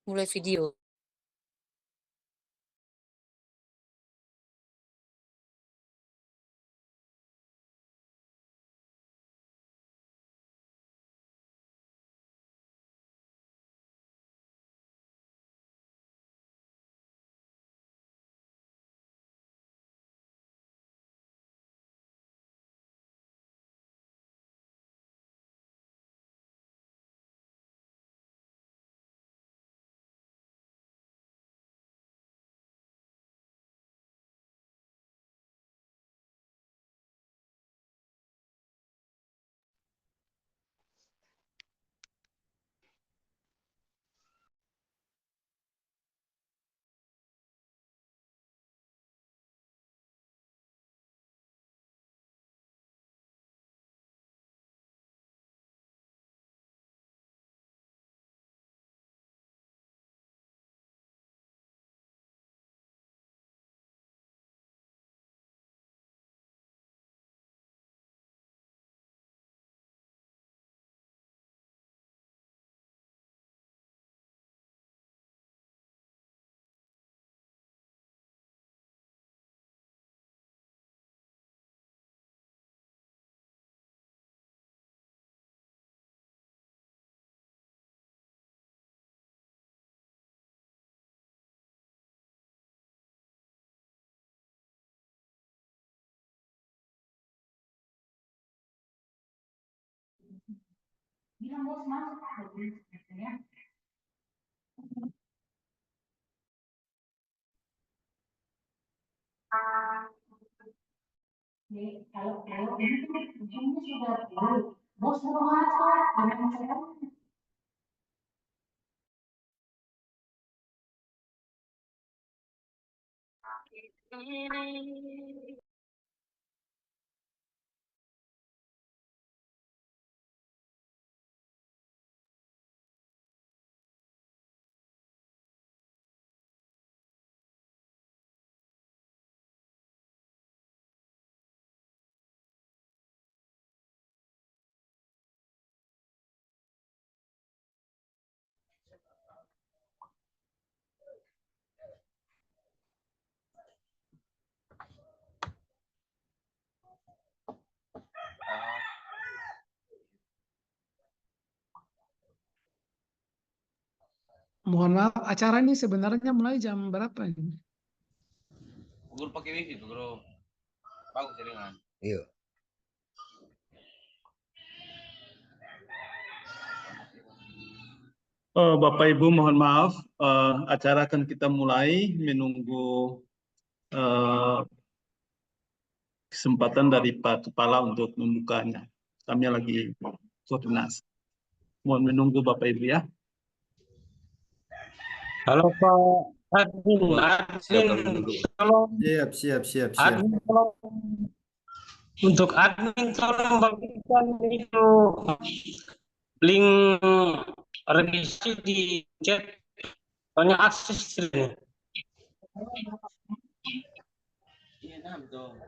Mulai video. Mohon maaf, acara ini sebenarnya mulai jam berapa ini? Guru pakai wifi tuh, bro. Bagus jaringan. Iya. Bapak Ibu mohon maaf, acara akan kita mulai menunggu kesempatan dari Pak Kepala untuk membukanya. Kami lagi koordinasi. Mohon menunggu Bapak Ibu ya. Halo Pak Admin, tolong Siap. admin tolong untuk admin tolong bagikan itu link revisi di chat, soalnya akses ini. Iya, dong.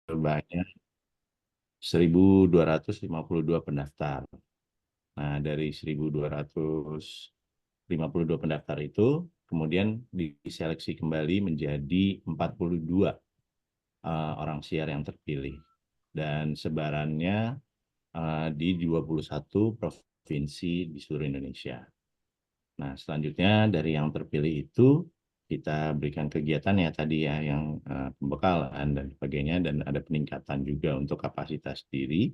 Banyak 1.252 pendaftar. Nah, dari 1.252 pendaftar itu kemudian diseleksi kembali menjadi 42 orang siar yang terpilih dan sebarannya di 21 provinsi di seluruh Indonesia. Nah, selanjutnya dari yang terpilih itu kita berikan kegiatan ya tadi ya yang pembekalan dan sebagainya, dan ada peningkatan juga untuk kapasitas diri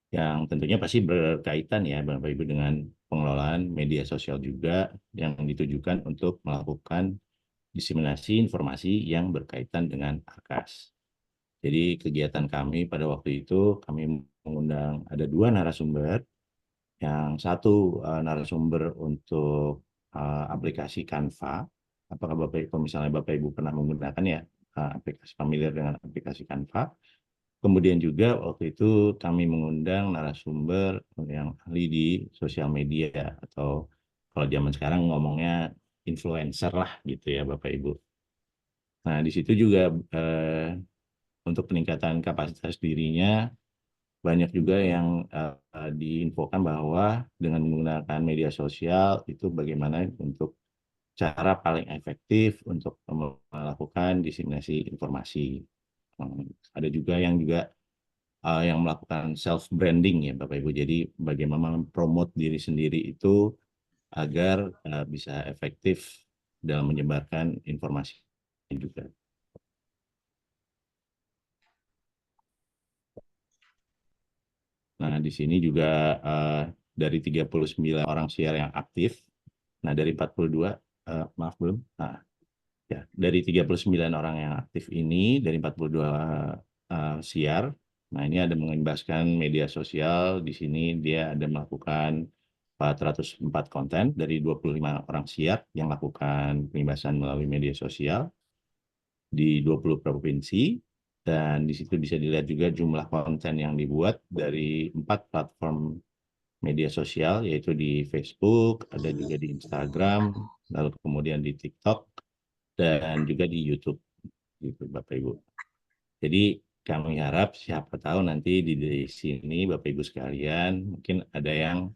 yang tentunya pasti berkaitan ya Bapak Ibu dengan pengelolaan media sosial juga yang ditujukan untuk melakukan diseminasi informasi yang berkaitan dengan AKAS. Jadi kegiatan kami pada waktu itu kami mengundang ada 2 narasumber. Yang satu narasumber untuk aplikasi Canva. Apakah Bapak Ibu, misalnya Bapak Ibu pernah menggunakan ya aplikasi familiar dengan aplikasi Canva. Kemudian juga waktu itu kami mengundang narasumber yang ahli di sosial media atau kalau zaman sekarang ngomongnya influencer lah gitu ya Bapak Ibu. Nah di situ juga untuk peningkatan kapasitas dirinya banyak juga yang diinfokan bahwa dengan menggunakan media sosial itu bagaimana untuk cara paling efektif untuk melakukan diseminasi informasi. Ada juga yang melakukan self branding ya Bapak Ibu. Jadi bagaimana mempromot diri sendiri itu agar bisa efektif dalam menyebarkan informasi juga. Nah, di sini juga dari 39 orang siar yang aktif. Nah, dari 42 maaf belum. Nah, ya, dari 39 orang yang aktif ini dari 42 siar. Nah, ini ada mengimbaskan media sosial. Di sini dia ada melakukan 404 konten dari 25 orang siar yang melakukan pengimbasan melalui media sosial di 20 provinsi. Dan di situ bisa dilihat juga jumlah konten yang dibuat dari 4 platform media sosial, yaitu di Facebook, ada juga di Instagram, lalu kemudian di TikTok, dan juga di YouTube, gitu Bapak Ibu. Jadi kami harap siapa tahu nanti di sini Bapak Ibu sekalian mungkin ada yang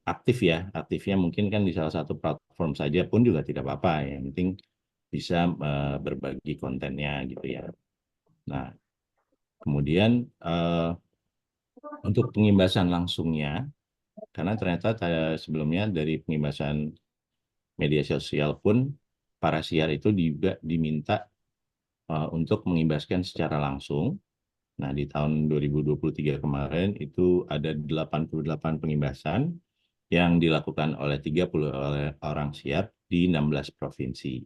aktif ya, aktifnya mungkin kan di salah satu platform saja pun juga tidak apa-apa, yang penting bisa berbagi kontennya gitu ya. Nah, kemudian untuk pengimbasan langsungnya, karena ternyata sebelumnya dari pengimbasan media sosial pun para siar itu juga diminta untuk mengimbaskan secara langsung. Nah, di tahun 2023 kemarin itu ada 88 pengimbasan yang dilakukan oleh 30 orang siar di 16 provinsi.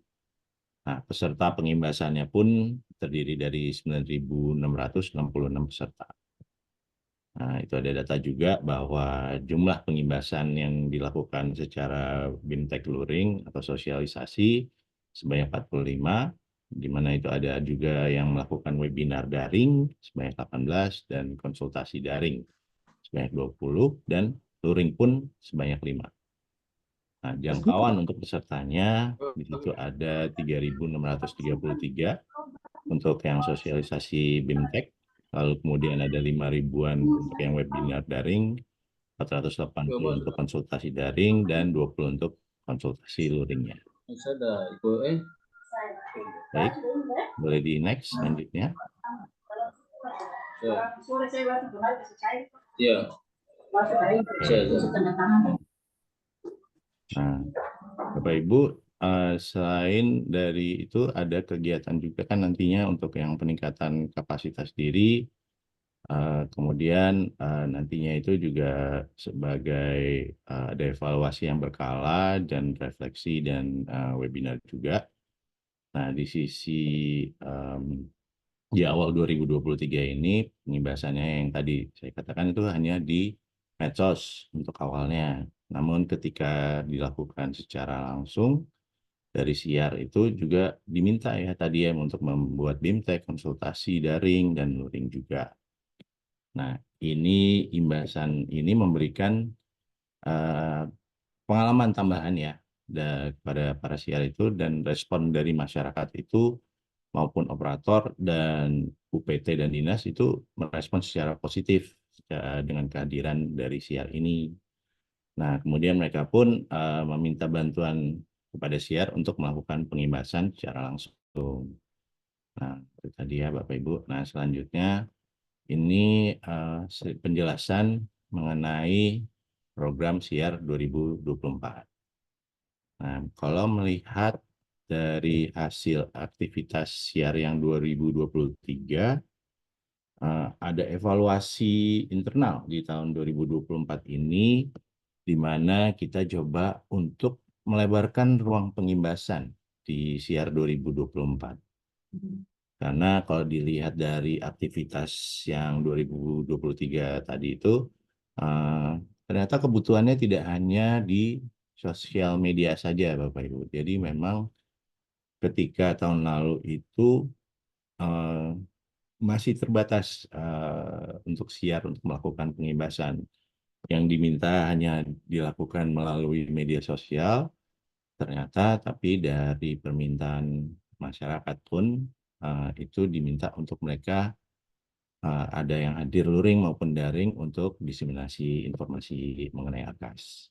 Nah, peserta pengimbasannya pun terdiri dari 9.666 peserta. Nah, itu ada data juga bahwa jumlah pengimbasan yang dilakukan secara BIMTEK Luring atau sosialisasi sebanyak 45, di mana itu ada juga yang melakukan webinar daring sebanyak 18 dan konsultasi daring sebanyak 20 dan luring pun sebanyak 5. Nah, jangkauan untuk pesertanya di situ ada 3.633 untuk yang sosialisasi BIMTEK, lalu kemudian ada 5.000-an untuk yang webinar daring, 480 untuk konsultasi daring, dan 20 untuk konsultasi luringnya. Baik, boleh di next selanjutnya. Ya. Nah, Bapak Ibu, selain dari itu ada kegiatan juga kan nantinya untuk yang peningkatan kapasitas diri, kemudian nantinya itu juga sebagai ada evaluasi yang berkala dan refleksi dan webinar juga. Nah, di sisi di awal 2023 ini pengimbasannya yang tadi saya katakan itu hanya di medsos untuk awalnya. Namun ketika dilakukan secara langsung dari siar itu juga diminta ya tadi ya untuk membuat BIMTEK, konsultasi daring dan luring juga. Nah, ini imbasan ini memberikan pengalaman tambahan ya kepada para siar itu, dan respon dari masyarakat itu maupun operator dan UPT dan dinas itu merespon secara positif dengan kehadiran dari siar ini. Nah, kemudian mereka pun meminta bantuan kepada siar untuk melakukan pengimbasan secara langsung. Nah, itu tadi ya Bapak Ibu. Nah, selanjutnya ini penjelasan mengenai program siar 2024. Nah, kalau melihat dari hasil aktivitas siar yang 2023, ada evaluasi internal di tahun 2024 ini, di mana kita coba untuk melebarkan ruang pengimbasan di siar 2024. Karena kalau dilihat dari aktivitas yang 2023 tadi itu, ternyata kebutuhannya tidak hanya di sosial media saja, Bapak Ibu. Jadi memang ketika tahun lalu itu masih terbatas untuk siar untuk melakukan pengimbasan. Yang diminta hanya dilakukan melalui media sosial, ternyata tapi dari permintaan masyarakat pun itu diminta untuk mereka ada yang hadir luring maupun daring untuk diseminasi informasi mengenai Arkas.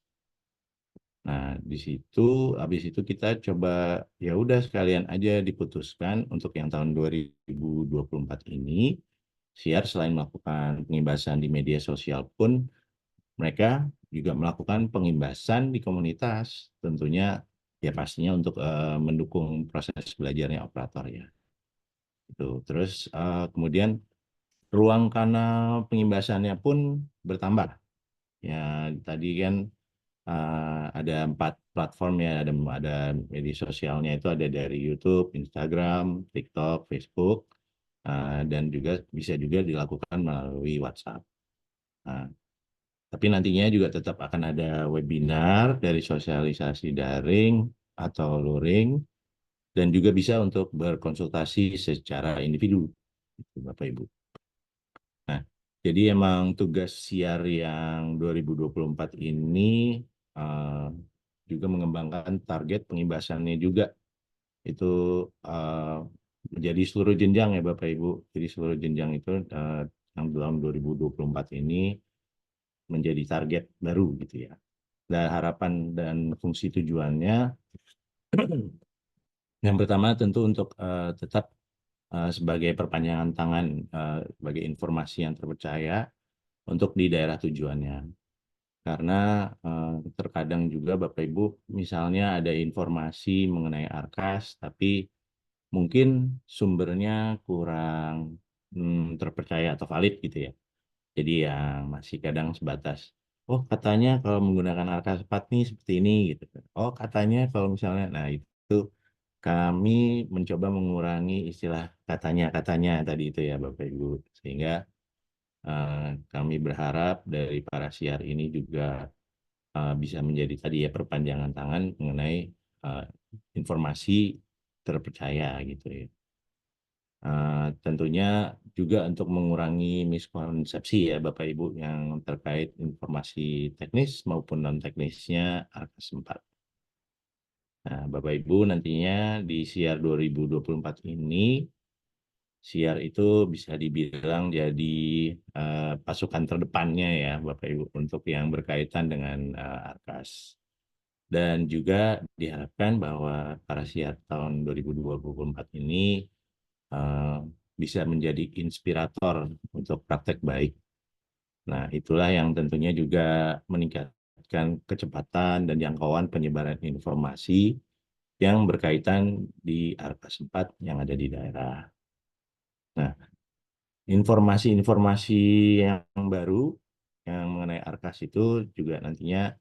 Nah, habis itu kita coba ya udah sekalian aja diputuskan untuk yang tahun 2024 ini, SIAR selain melakukan pengimbasan di media sosial pun mereka juga melakukan pengimbasan di komunitas, tentunya ya pastinya untuk mendukung proses belajarnya operator ya. Itu. Terus kemudian ruang kanal pengimbasannya pun bertambah. Ya tadi kan ada 4 platform ya, ada media sosialnya itu ada dari YouTube, Instagram, TikTok, Facebook, dan juga bisa juga dilakukan melalui WhatsApp. Nah, tapi nantinya juga tetap akan ada webinar dari sosialisasi daring atau luring, dan juga bisa untuk berkonsultasi secara individu, Bapak Ibu. Nah, jadi emang tugas SIAR yang 2024 ini juga mengembangkan target pengimbasannya juga. Itu menjadi seluruh jenjang ya Bapak Ibu. Jadi seluruh jenjang itu yang dalam 2024 ini menjadi target baru gitu ya. Dan harapan dan fungsi tujuannya yang pertama tentu untuk tetap sebagai perpanjangan tangan, sebagai informasi yang terpercaya untuk di daerah tujuannya. Karena terkadang juga Bapak Ibu misalnya ada informasi mengenai Arkas, tapi mungkin sumbernya kurang terpercaya atau valid gitu ya. Jadi yang masih kadang sebatas, oh katanya kalau menggunakan Arkas 4 nih seperti ini gitu. Oh katanya kalau misalnya, nah itu kami mencoba mengurangi istilah katanya tadi itu ya Bapak Ibu, sehingga kami berharap dari para SIAR ini juga bisa menjadi tadi ya perpanjangan tangan mengenai informasi terpercaya gitu ya. Tentunya juga untuk mengurangi miskonsepsi ya Bapak Ibu yang terkait informasi teknis maupun non teknisnya Arkas 4. Nah, Bapak Ibu nantinya di SIAR 2024 ini, SIAR itu bisa dibilang jadi pasukan terdepannya ya Bapak Ibu untuk yang berkaitan dengan Arkas. Dan juga diharapkan bahwa para SIAR tahun 2024 ini bisa menjadi inspirator untuk praktek baik. Nah, itulah yang tentunya juga meningkatkan kecepatan dan jangkauan penyebaran informasi yang berkaitan di Arkas 4 yang ada di daerah. Nah, informasi-informasi yang baru yang mengenai Arkas itu juga nantinya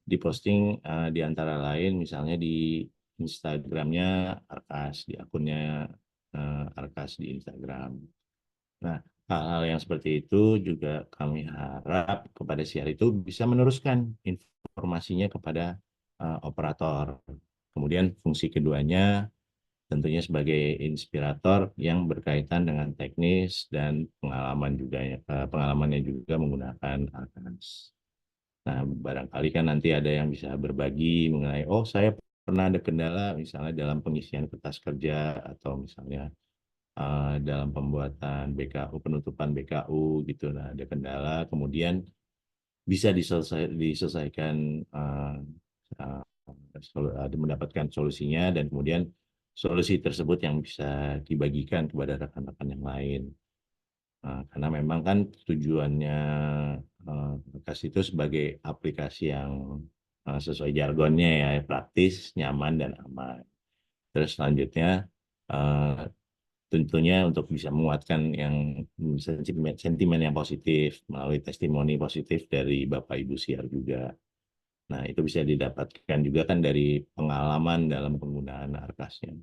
diposting di antara lain misalnya di Instagramnya Arkas, di akunnya Arkas di Instagram. Nah, hal-hal yang seperti itu juga kami harap kepada SIAR itu bisa meneruskan informasinya kepada operator. Kemudian fungsi keduanya tentunya sebagai inspirator yang berkaitan dengan teknis dan pengalaman juga ya, pengalamannya juga menggunakan Arkas. Nah, barangkali kan nanti ada yang bisa berbagi mengenai, oh saya pernah ada kendala misalnya dalam pengisian kertas kerja atau misalnya dalam pembuatan BKU, penutupan BKU gitu. Nah, ada kendala, kemudian bisa diselesaikan, mendapatkan solusinya, dan kemudian solusi tersebut yang bisa dibagikan kepada rekan-rekan yang lain. Karena memang kan tujuannya Arkas itu sebagai aplikasi yang sesuai jargonnya ya, praktis, nyaman, dan aman. Terus selanjutnya tentunya untuk bisa menguatkan yang sentimen yang positif melalui testimoni positif dari Bapak Ibu SIAR juga. Nah, itu bisa didapatkan juga kan dari pengalaman dalam penggunaan Arkasnya.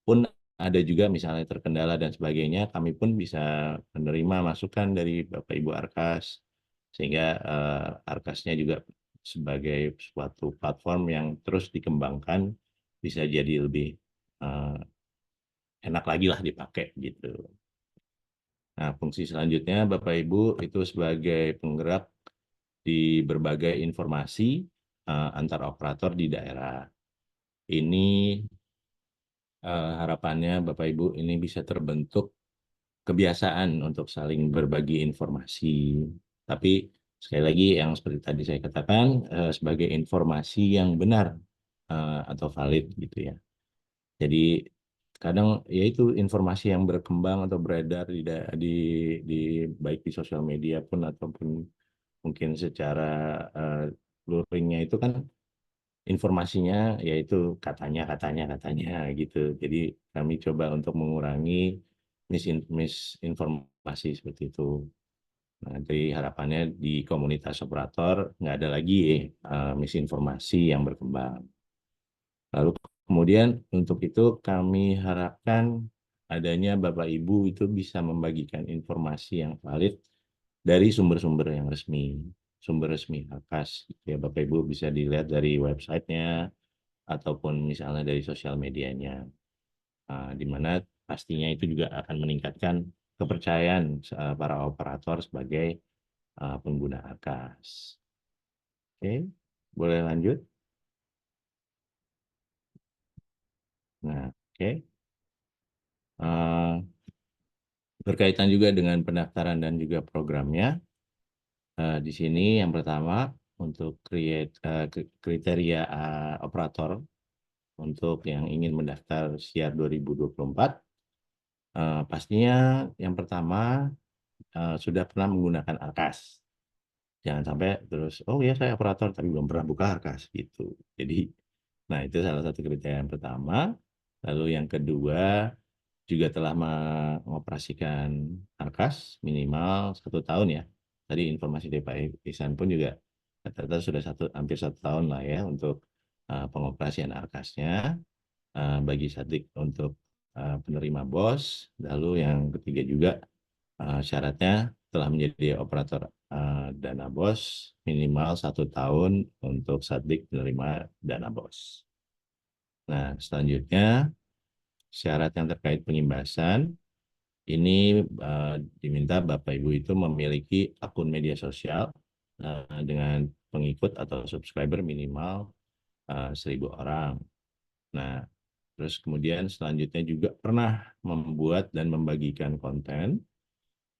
Pun ada juga misalnya terkendala dan sebagainya, kami pun bisa menerima masukan dari Bapak Ibu Arkas, sehingga Arkasnya juga sebagai suatu platform yang terus dikembangkan bisa jadi lebih enak lagi lah dipakai gitu. Nah, fungsi selanjutnya Bapak Ibu itu sebagai penggerak di berbagai informasi antar operator di daerah. Ini harapannya Bapak Ibu ini bisa terbentuk kebiasaan untuk saling berbagi informasi. Tapi sekali lagi yang seperti tadi saya katakan sebagai informasi yang benar atau valid gitu ya. Jadi kadang yaitu informasi yang berkembang atau beredar di baik di sosial media pun ataupun mungkin secara luringnya itu kan informasinya yaitu katanya gitu. Jadi kami coba untuk mengurangi misinformasi seperti itu. Nah, jadi harapannya di komunitas operator nggak ada lagi misinformasi yang berkembang. Lalu kemudian untuk itu kami harapkan adanya Bapak Ibu itu bisa membagikan informasi yang valid dari sumber-sumber yang resmi, sumber resmi Alkas. Ya, Bapak Ibu bisa dilihat dari websitenya ataupun misalnya dari sosial medianya, di mana pastinya itu juga akan meningkatkan kepercayaan para operator sebagai pengguna Alkas. Oke, boleh lanjut? Nah, oke. Berkaitan juga dengan pendaftaran dan juga programnya. Di sini yang pertama untuk kriteria operator untuk yang ingin mendaftar SIAR 2024, pastinya yang pertama sudah pernah menggunakan Alkas. Jangan sampai terus, oh ya saya operator tapi belum pernah buka Alkas gitu. Jadi, nah itu salah satu kriteria yang pertama. Lalu yang kedua juga telah mengoperasikan Alkas minimal 1 tahun ya. Tadi informasi dari Pak Ihsan pun juga rata-rata sudah hampir 1 tahun lah ya untuk pengoperasian Alkasnya bagi Satdik untuk penerima BOS. Lalu yang ketiga juga syaratnya telah menjadi operator dana BOS minimal 1 tahun untuk Satdik penerima dana BOS. Nah, selanjutnya syarat yang terkait pengimbasan ini diminta Bapak Ibu itu memiliki akun media sosial dengan pengikut atau subscriber minimal 1.000 orang. Nah, terus kemudian selanjutnya juga pernah membuat dan membagikan konten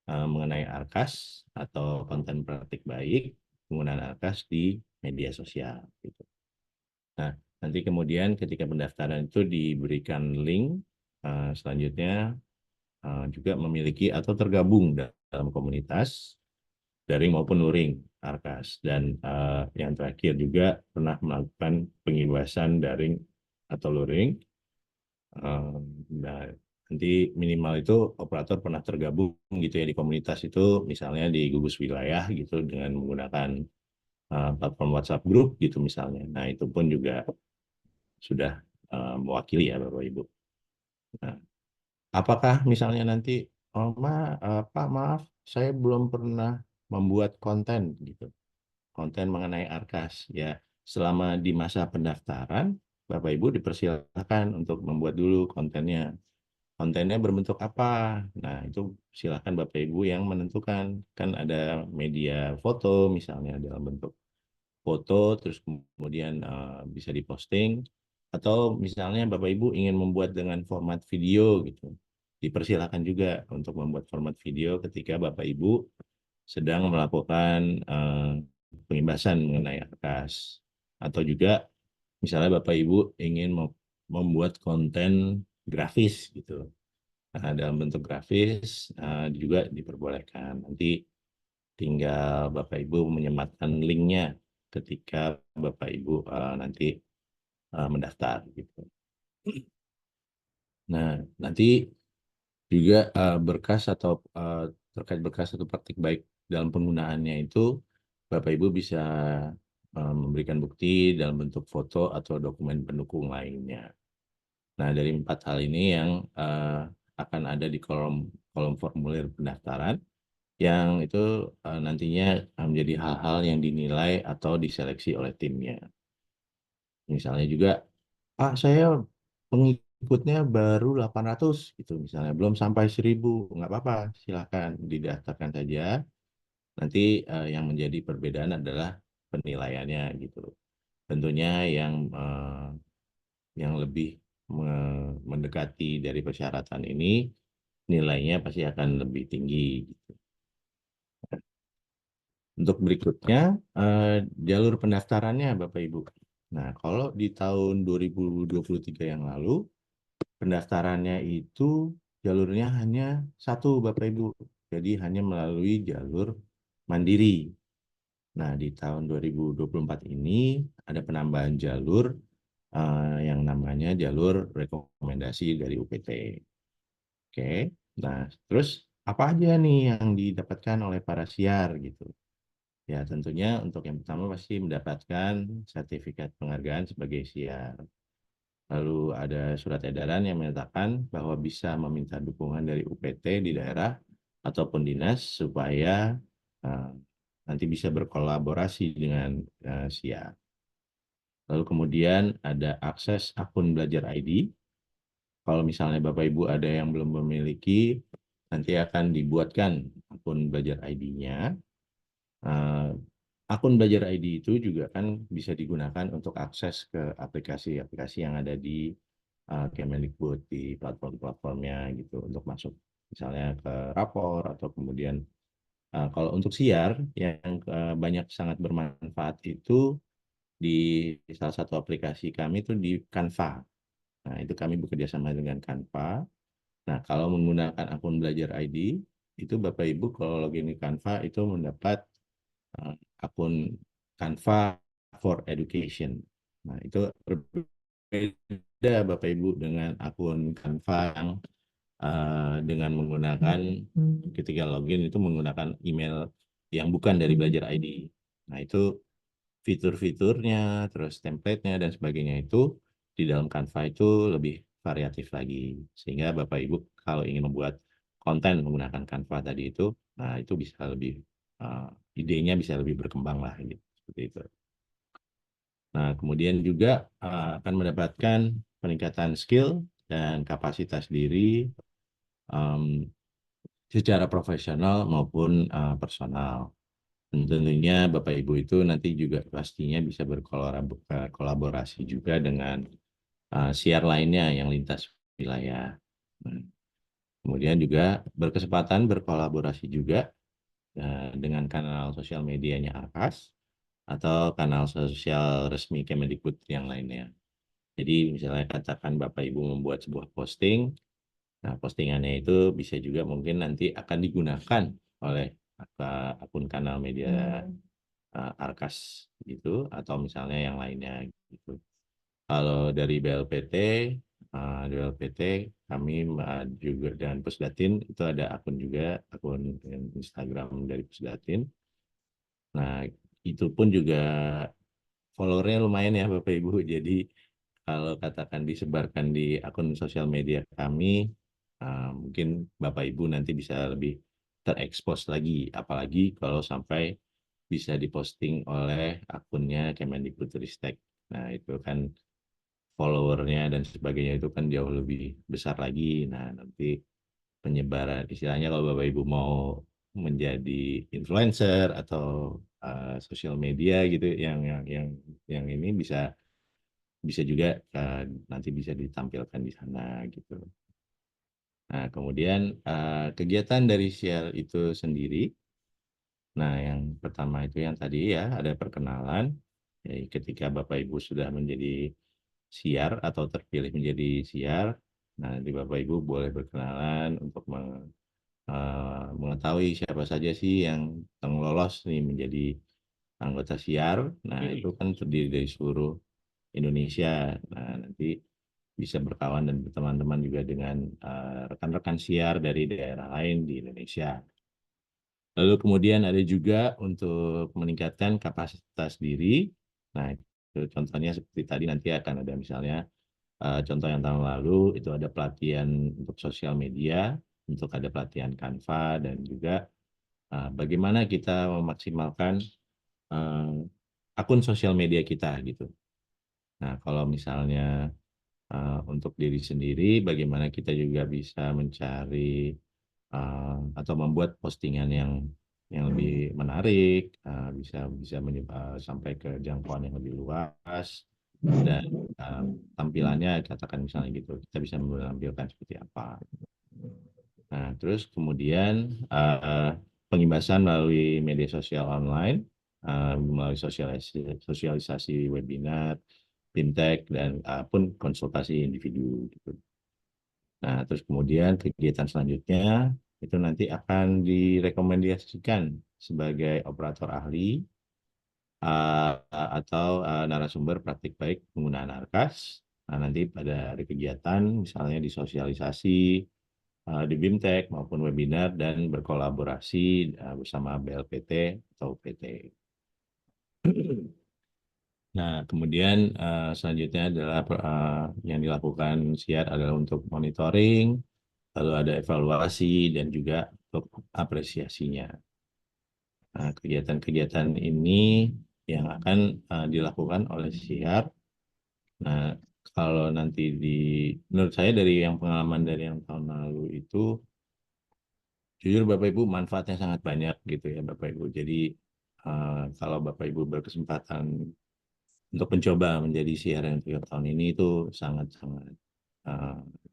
mengenai Alkas atau konten praktik baik penggunaan Alkas di media sosial. Gitu. Nah, nanti kemudian ketika pendaftaran itu diberikan link selanjutnya juga memiliki atau tergabung dalam komunitas daring maupun luring Alkas, dan yang terakhir juga pernah melakukan pengibasan daring atau luring. Nah, nanti minimal itu operator pernah tergabung gitu ya di komunitas itu, misalnya di gugus wilayah gitu dengan menggunakan platform WhatsApp group gitu misalnya. Nah, itu pun juga sudah mewakili ya Bapak Ibu. Nah, apakah misalnya nanti, oh Pak maaf, saya belum pernah membuat konten gitu, konten mengenai Alkas ya. Selama di masa pendaftaran, Bapak Ibu dipersilakan untuk membuat dulu kontennya. Kontennya berbentuk apa? Nah, itu silakan Bapak Ibu yang menentukan. Kan ada media foto misalnya dalam bentuk foto, terus kemudian bisa diposting. Atau misalnya Bapak Ibu ingin membuat dengan format video gitu. Dipersilakan juga untuk membuat format video ketika Bapak Ibu sedang melakukan pengimbasan mengenai Alkas. Atau juga misalnya Bapak Ibu ingin membuat konten grafis gitu. Nah, dalam bentuk grafis juga diperbolehkan. Nanti tinggal Bapak Ibu menyematkan linknya ketika Bapak Ibu nanti mendaftar gitu. Nah, nanti juga berkas atau terkait berkas atau praktik baik dalam penggunaannya itu Bapak Ibu bisa memberikan bukti dalam bentuk foto atau dokumen pendukung lainnya. Nah, dari 4 hal ini yang akan ada di kolom formulir pendaftaran yang itu nantinya menjadi hal-hal yang dinilai atau diseleksi oleh timnya. Misalnya juga, Pak saya pengikutnya baru 800 gitu misalnya, belum sampai 1.000, nggak apa-apa, silakan didaftarkan saja. Nanti yang menjadi perbedaan adalah penilaiannya gitu. Tentunya yang lebih mendekati dari persyaratan ini nilainya pasti akan lebih tinggi gitu. Untuk berikutnya, jalur pendaftarannya Bapak Ibu. Nah, kalau di tahun 2023 yang lalu, pendaftarannya itu jalurnya hanya satu Bapak Ibu. Jadi hanya melalui jalur mandiri. Nah, di tahun 2024 ini ada penambahan jalur yang namanya jalur rekomendasi dari UPT. Oke, nah terus apa aja nih yang didapatkan oleh para siar gitu? Ya, tentunya untuk yang pertama pasti mendapatkan sertifikat penghargaan sebagai siar. Lalu ada surat edaran yang menyatakan bahwa bisa meminta dukungan dari UPT di daerah ataupun dinas supaya nanti bisa berkolaborasi dengan siar. Lalu kemudian ada akses akun Belajar ID. Kalau misalnya Bapak Ibu ada yang belum memiliki, nanti akan dibuatkan akun Belajar ID-nya. Akun Belajar ID itu juga kan bisa digunakan untuk akses ke aplikasi-aplikasi yang ada di Kemendikbud, di platform-platformnya gitu, untuk masuk misalnya ke rapor atau kemudian kalau untuk siar yang banyak sangat bermanfaat itu di salah satu aplikasi kami itu di Canva. Nah, itu kami bekerja sama dengan Canva. Nah, kalau menggunakan akun Belajar ID, itu Bapak Ibu kalau login di Canva itu mendapat akun Canva for Education. Nah, itu berbeda Bapak Ibu dengan akun Canva yang dengan menggunakan ketika login itu menggunakan email yang bukan dari Belajar ID. Nah, itu fitur-fiturnya, terus template-nya dan sebagainya itu di dalam Canva itu lebih variatif lagi. Sehingga Bapak Ibu kalau ingin membuat konten menggunakan Canva tadi itu, nah itu bisa lebih idenya bisa lebih berkembang lah gitu, seperti itu. Nah, kemudian juga akan mendapatkan peningkatan skill dan kapasitas diri secara profesional maupun personal. Tentunya Bapak Ibu itu nanti juga pastinya bisa berkolaborasi juga dengan siar lainnya yang lintas wilayah. Kemudian juga berkesempatan berkolaborasi juga dengan kanal sosial medianya Arkas atau kanal sosial resmi Kemendikbud yang lainnya. Jadi misalnya katakan Bapak Ibu membuat sebuah posting, nah postingannya itu bisa juga mungkin nanti akan digunakan oleh akun kanal media Arkas gitu, atau misalnya yang lainnya gitu. Kalau dari BLPT, kami juga dan Pusdatin itu ada akun juga, akun Instagram dari Pusdatin. Nah, itu pun juga followernya lumayan ya Bapak Ibu. Jadi kalau katakan disebarkan di akun sosial media kami, mungkin Bapak Ibu nanti bisa lebih terekspos lagi, apalagi kalau sampai bisa diposting oleh akunnya Kemendikbudristek. Nah, itu kan followernya dan sebagainya itu kan jauh lebih besar lagi. Nah, nanti penyebaran istilahnya kalau Bapak Ibu mau menjadi influencer atau sosial media gitu yang ini bisa juga nanti bisa ditampilkan di sana gitu. Nah, kemudian kegiatan dari siar itu sendiri. Nah, yang pertama itu yang tadi ya, ada perkenalan. Jadi ketika Bapak Ibu sudah menjadi siar atau terpilih menjadi siar, nah di Bapak Ibu boleh berkenalan untuk mengetahui siapa saja sih yang lolos nih menjadi anggota siar. Nah, itu kan terdiri dari seluruh Indonesia. Nah, nanti bisa berkawan dan berteman-teman juga dengan rekan-rekan siar dari daerah lain di Indonesia. Lalu kemudian ada juga untuk meningkatkan kapasitas diri. Nah, itu contohnya seperti tadi nanti akan ada misalnya contoh yang tahun lalu itu ada pelatihan untuk sosial media, untuk ada pelatihan Canva dan juga bagaimana kita memaksimalkan akun sosial media kita gitu. Nah, kalau misalnya untuk diri sendiri, bagaimana kita juga bisa mencari atau membuat postingan yang lebih menarik, bisa sampai ke jangkauan yang lebih luas dan tampilannya katakan misalnya gitu, kita bisa menampilkan seperti apa. Nah, terus kemudian pengimbasan melalui media sosial online, melalui sosialisasi webinar, fintech, dan pun konsultasi individu. Gitu. Nah, terus kemudian kegiatan selanjutnya itu nanti akan direkomendasikan sebagai operator ahli atau narasumber praktik baik penggunaan Arkas. Nah, nanti pada hari kegiatan, misalnya disosialisasi di BIMTEK maupun webinar dan berkolaborasi bersama BLPT atau PT. Nah, kemudian selanjutnya adalah yang dilakukan SIAR adalah untuk monitoring, lalu ada evaluasi dan juga untuk apresiasinya. Nah, kegiatan-kegiatan ini yang akan dilakukan oleh SIAR. Nah, kalau nanti menurut saya dari yang pengalaman dari yang tahun lalu itu, jujur Bapak Ibu manfaatnya sangat banyak gitu ya Bapak Ibu. Jadi kalau Bapak Ibu berkesempatan untuk mencoba menjadi SIAR yang 3 tahun ini itu sangat-sangat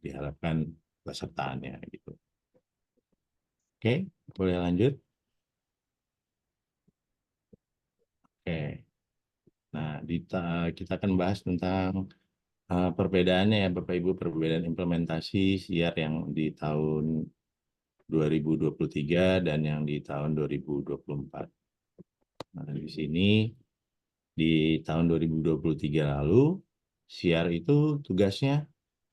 diharapkan pesertaannya gitu. Oke, boleh lanjut? Oke. Nah, kita akan bahas tentang perbedaannya ya Bapak Ibu, perbedaan implementasi SIAR yang di tahun 2023 dan yang di tahun 2024. Nah, di sini di tahun 2023 lalu, SIAR itu tugasnya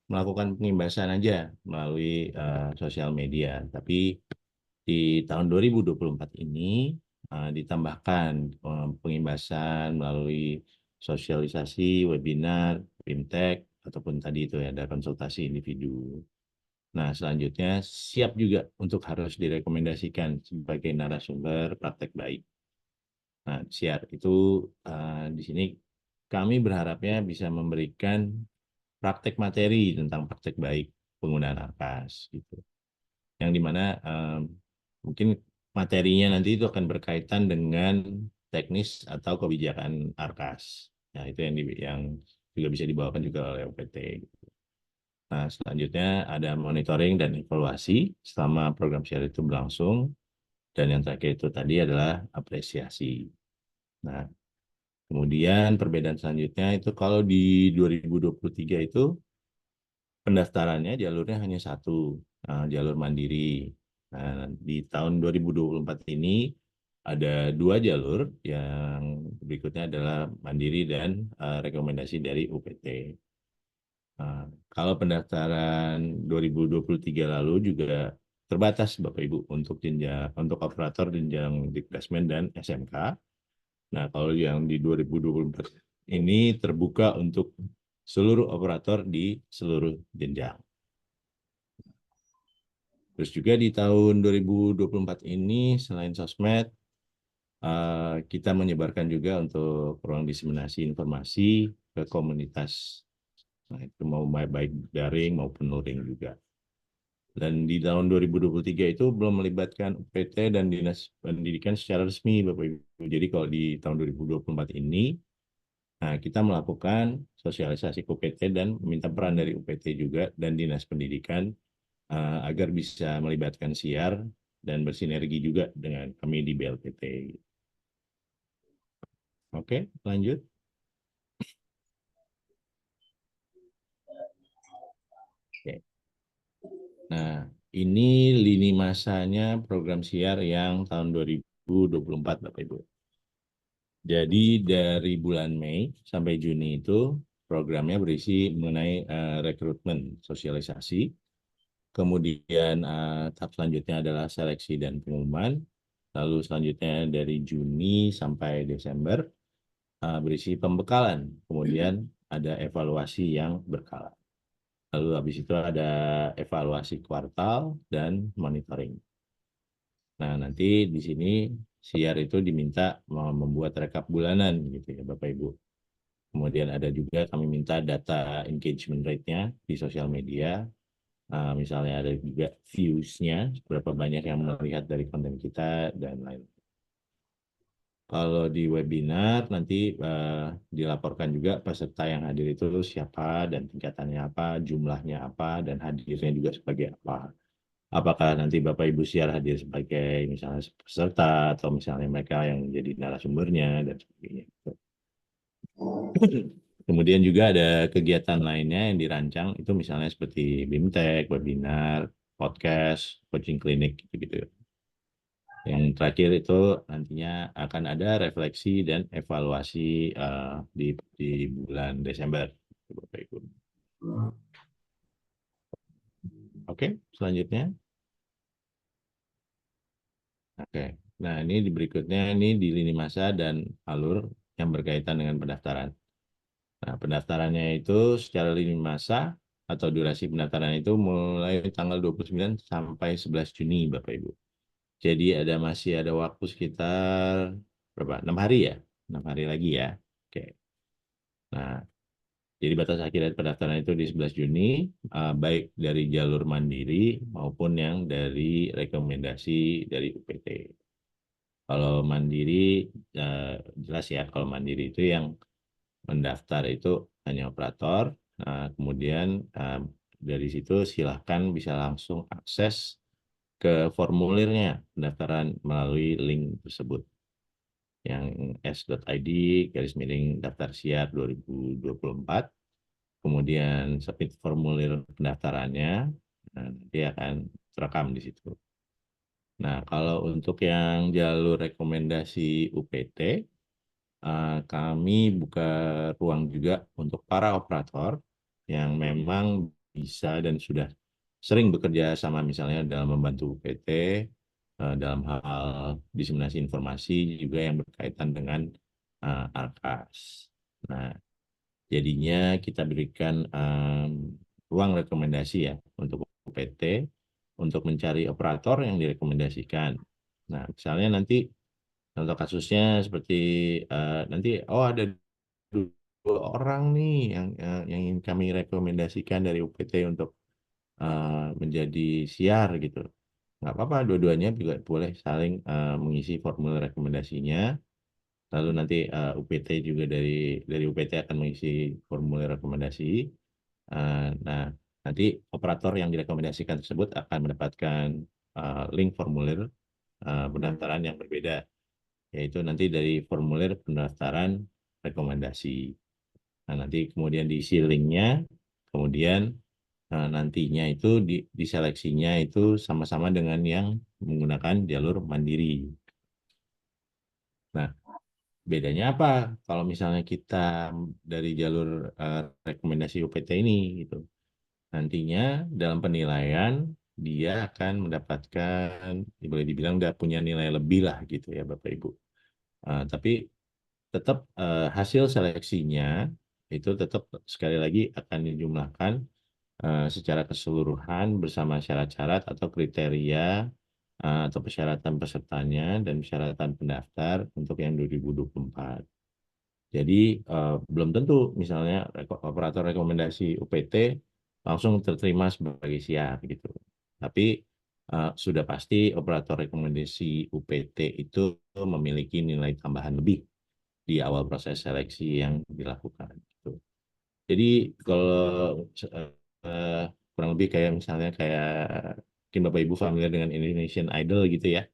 melakukan pengimbasan aja melalui sosial media. Tapi di tahun 2024 ini ditambahkan pengimbasan melalui sosialisasi, webinar, fintech, ataupun tadi itu ya, ada konsultasi individu. Nah, selanjutnya siap juga untuk harus direkomendasikan sebagai narasumber praktek baik. Nah, SIAR itu di sini kami berharapnya bisa memberikan praktek materi tentang praktek baik penggunaan Arkas gitu. Yang dimana mungkin materinya nanti itu akan berkaitan dengan teknis atau kebijakan Arkas. Nah, itu yang juga bisa dibawakan juga oleh OPT. Gitu. Nah, selanjutnya ada monitoring dan evaluasi selama program SIAR itu berlangsung. Dan yang terakhir itu tadi adalah apresiasi. Nah, kemudian perbedaan selanjutnya itu kalau di 2023 itu pendaftarannya jalurnya hanya satu, jalur mandiri. Nah, di tahun 2024 ini ada 2 jalur, yang berikutnya adalah mandiri dan rekomendasi dari UPT. Nah, kalau pendaftaran 2023 lalu juga terbatas Bapak Ibu untuk operator jenjang Dikdasmen dan SMK. Nah, kalau yang di 2024 ini terbuka untuk seluruh operator di seluruh jenjang. Terus juga di tahun 2024 ini selain sosmed, kita menyebarkan juga untuk ruang diseminasi informasi ke komunitas. Nah, itu mau baik daring maupun luring juga. Dan di tahun 2023 itu belum melibatkan UPT dan Dinas Pendidikan secara resmi, Bapak Ibu. Jadi kalau di tahun 2024 ini, nah, kita melakukan sosialisasi ke UPT dan meminta peran dari UPT juga dan Dinas Pendidikan agar bisa melibatkan SIAR dan bersinergi juga dengan kami di BLPT. Oke, lanjut. Oke. Nah, ini lini masanya program SIAR yang tahun 2024, Bapak Ibu. Jadi dari bulan Mei sampai Juni itu programnya berisi mengenai rekrutmen, sosialisasi. Kemudian tahap selanjutnya adalah seleksi dan pengumuman. Lalu selanjutnya dari Juni sampai Desember berisi pembekalan. Kemudian ada evaluasi yang berkala. Lalu habis itu ada evaluasi kuartal dan monitoring. Nah, nanti di sini SIAR itu diminta membuat rekap bulanan gitu ya Bapak Ibu. Kemudian ada juga kami minta data engagement rate-nya di sosial media. Misalnya ada juga views-nya, berapa banyak yang melihat dari konten kita dan lain. Kalau di webinar nanti dilaporkan juga peserta yang hadir itu siapa dan tingkatannya apa, jumlahnya apa, dan hadirnya juga sebagai apa. apakah nanti Bapak Ibu siar hadir sebagai misalnya peserta atau misalnya mereka yang jadi narasumbernya dan sebagainya. Kemudian juga ada kegiatan lainnya yang dirancang itu misalnya seperti BIMTEK, webinar, podcast, coaching klinik gitu-gitu. Yang terakhir itu nantinya akan ada refleksi dan evaluasi di bulan Desember, Bapak Ibu. Oke, selanjutnya. Oke, nah ini di berikutnya ini di lini masa dan alur yang berkaitan dengan pendaftaran. Nah, pendaftarannya itu secara lini masa atau durasi pendaftaran itu mulai tanggal 29 sampai 11 Juni, Bapak Ibu. Jadi masih ada waktu sekitar berapa? 6 hari ya? 6 hari lagi ya. Oke. Nah, jadi batas akhir pendaftaran itu di 11 Juni, baik dari jalur mandiri maupun yang dari rekomendasi dari UPT. Kalau mandiri, jelas ya, kalau mandiri itu yang mendaftar itu hanya operator. Nah, kemudian dari situ silahkan bisa langsung akses ke formulirnya pendaftaran melalui link tersebut. Yang s.id/daftar siar 2024. Kemudian submit formulir pendaftarannya, nanti akan terekam di situ. Nah, kalau untuk yang jalur rekomendasi UPT, kami buka ruang juga untuk para operator yang memang bisa dan sudah sering bekerja sama misalnya dalam membantu UPT, dalam hal diseminasi informasi juga yang berkaitan dengan ARKAS. Nah, jadinya kita berikan ruang rekomendasi ya untuk UPT untuk mencari operator yang direkomendasikan. Nah, misalnya nanti contoh kasusnya seperti nanti ada 2 orang nih yang ingin kami rekomendasikan dari UPT untuk menjadi siar gitu. Nggak apa-apa, dua-duanya juga boleh saling mengisi formulir rekomendasinya. Lalu nanti UPT juga dari UPT akan mengisi formulir rekomendasi. Nah, nanti operator yang direkomendasikan tersebut akan mendapatkan link formulir pendaftaran yang berbeda, yaitu nanti dari formulir pendaftaran rekomendasi. Nah, nanti kemudian diisi linknya, kemudian nantinya itu diseleksinya itu sama-sama dengan yang menggunakan jalur mandiri. Nah, bedanya apa kalau misalnya kita dari jalur rekomendasi UPT ini gitu. Nantinya dalam penilaian dia akan mendapatkan, boleh dibilang udah punya nilai lebih lah gitu ya Bapak Ibu. Tapi tetap hasil seleksinya itu tetap sekali lagi akan dijumlahkan secara keseluruhan bersama syarat-syarat atau kriteria atau persyaratan pesertanya dan persyaratan pendaftar untuk yang 2024. Jadi belum tentu misalnya operator rekomendasi UPT langsung terterima sebagai siar gitu. Tapi sudah pasti operator rekomendasi UPT itu memiliki nilai tambahan lebih di awal proses seleksi yang dilakukan. Gitu. Jadi kalau kurang lebih kayak misalnya mungkin Bapak Ibu familiar dengan Indonesian Idol gitu ya.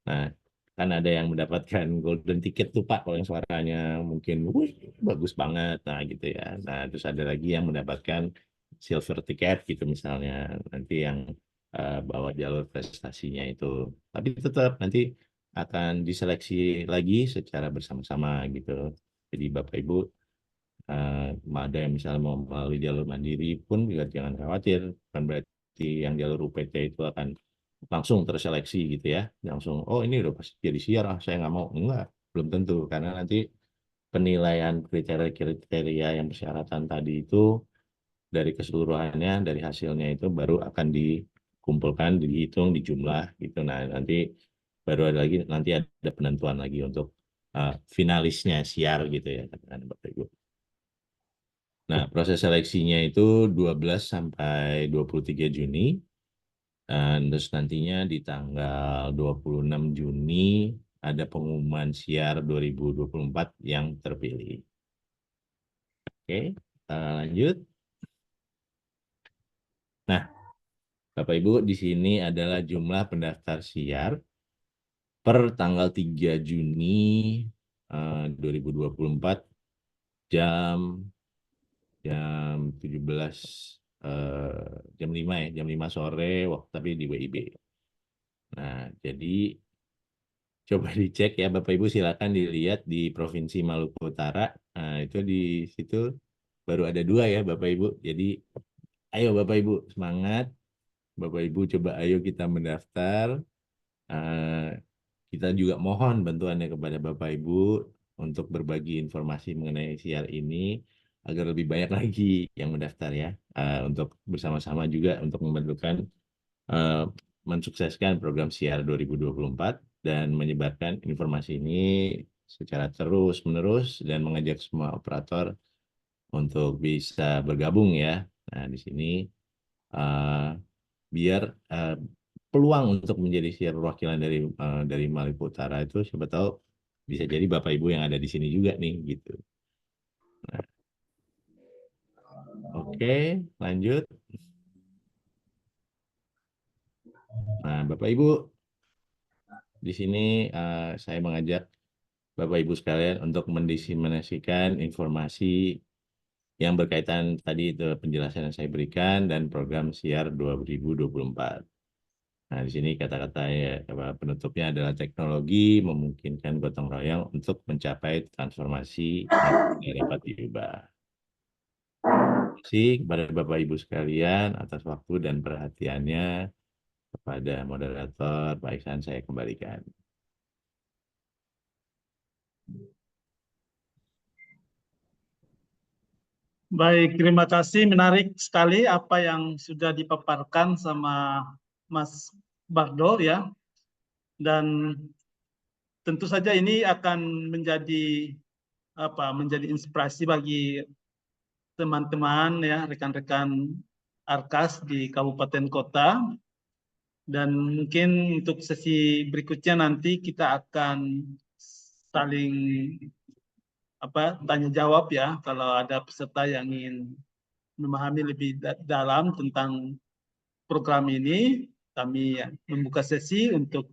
Nah, kan ada yang mendapatkan golden ticket tuh Pak, kalau yang suaranya mungkin wih, bagus banget, nah gitu ya. Nah, terus ada lagi yang mendapatkan silver ticket gitu misalnya, nanti yang bawa jalur prestasinya itu. Tapi tetap nanti akan diseleksi lagi secara bersama-sama gitu. Jadi Bapak Ibu ada yang misalnya mau melalui jalur mandiri pun juga jangan khawatir, kan berarti yang jalur UPT itu akan langsung terseleksi gitu ya, langsung oh ini udah pasti jadi siar, saya nggak mau, enggak, belum tentu, karena nanti penilaian kriteria yang persyaratan tadi itu dari keseluruhannya, dari hasilnya itu baru akan dikumpulkan, dihitung, dijumlah gitu. Nah nanti baru ada lagi, nanti ada penentuan lagi untuk finalisnya siar gitu ya, katakan Bapak Ibu. Nah, proses seleksinya itu 12 sampai 23 Juni. Dan terus nantinya di tanggal 26 Juni ada pengumuman siar 2024 yang terpilih. Oke, lanjut. Nah, Bapak Ibu, di sini adalah jumlah pendaftar siar per tanggal 3 Juni 2024 jam 17 jam 5 ya, jam 5 sore waktu tapi di WIB. Nah, jadi coba dicek ya Bapak Ibu, silakan dilihat di Provinsi Maluku Utara. Nah, itu di situ baru ada 2 ya Bapak Ibu. Jadi ayo Bapak Ibu semangat. Bapak Ibu coba ayo kita mendaftar. Kita juga mohon bantuannya kepada Bapak Ibu untuk berbagi informasi mengenai siar ini agar lebih banyak lagi yang mendaftar ya, untuk bersama-sama juga untuk membentukkan mensukseskan program siar 2024 dan menyebarkan informasi ini secara terus-menerus dan mengajak semua operator untuk bisa bergabung ya. Nah, di sini biar peluang untuk menjadi siar perwakilan dari Maluku Utara itu siapa tahu bisa jadi Bapak Ibu yang ada di sini juga nih gitu. Nah, oke, lanjut. Nah, Bapak Ibu, di sini saya mengajak Bapak Ibu sekalian untuk mendiseminasikan informasi yang berkaitan tadi itu penjelasan yang saya berikan dan program siar 2024. Nah, di sini kata-kata ya, penutupnya adalah teknologi memungkinkan gotong royong untuk mencapai transformasi yang dapat diubah. Terima kasih kepada Bapak Ibu sekalian atas waktu dan perhatiannya. Kepada moderator, Pak Iksan saya kembalikan. Baik, terima kasih. Menarik sekali apa yang sudah dipaparkan sama Mas Bardo ya. Dan tentu saja ini akan menjadi menjadi inspirasi bagi teman-teman ya, rekan-rekan Arkas di kabupaten kota. Dan mungkin untuk sesi berikutnya nanti kita akan saling tanya jawab ya, kalau ada peserta yang ingin memahami lebih dalam tentang program ini, kami membuka sesi untuk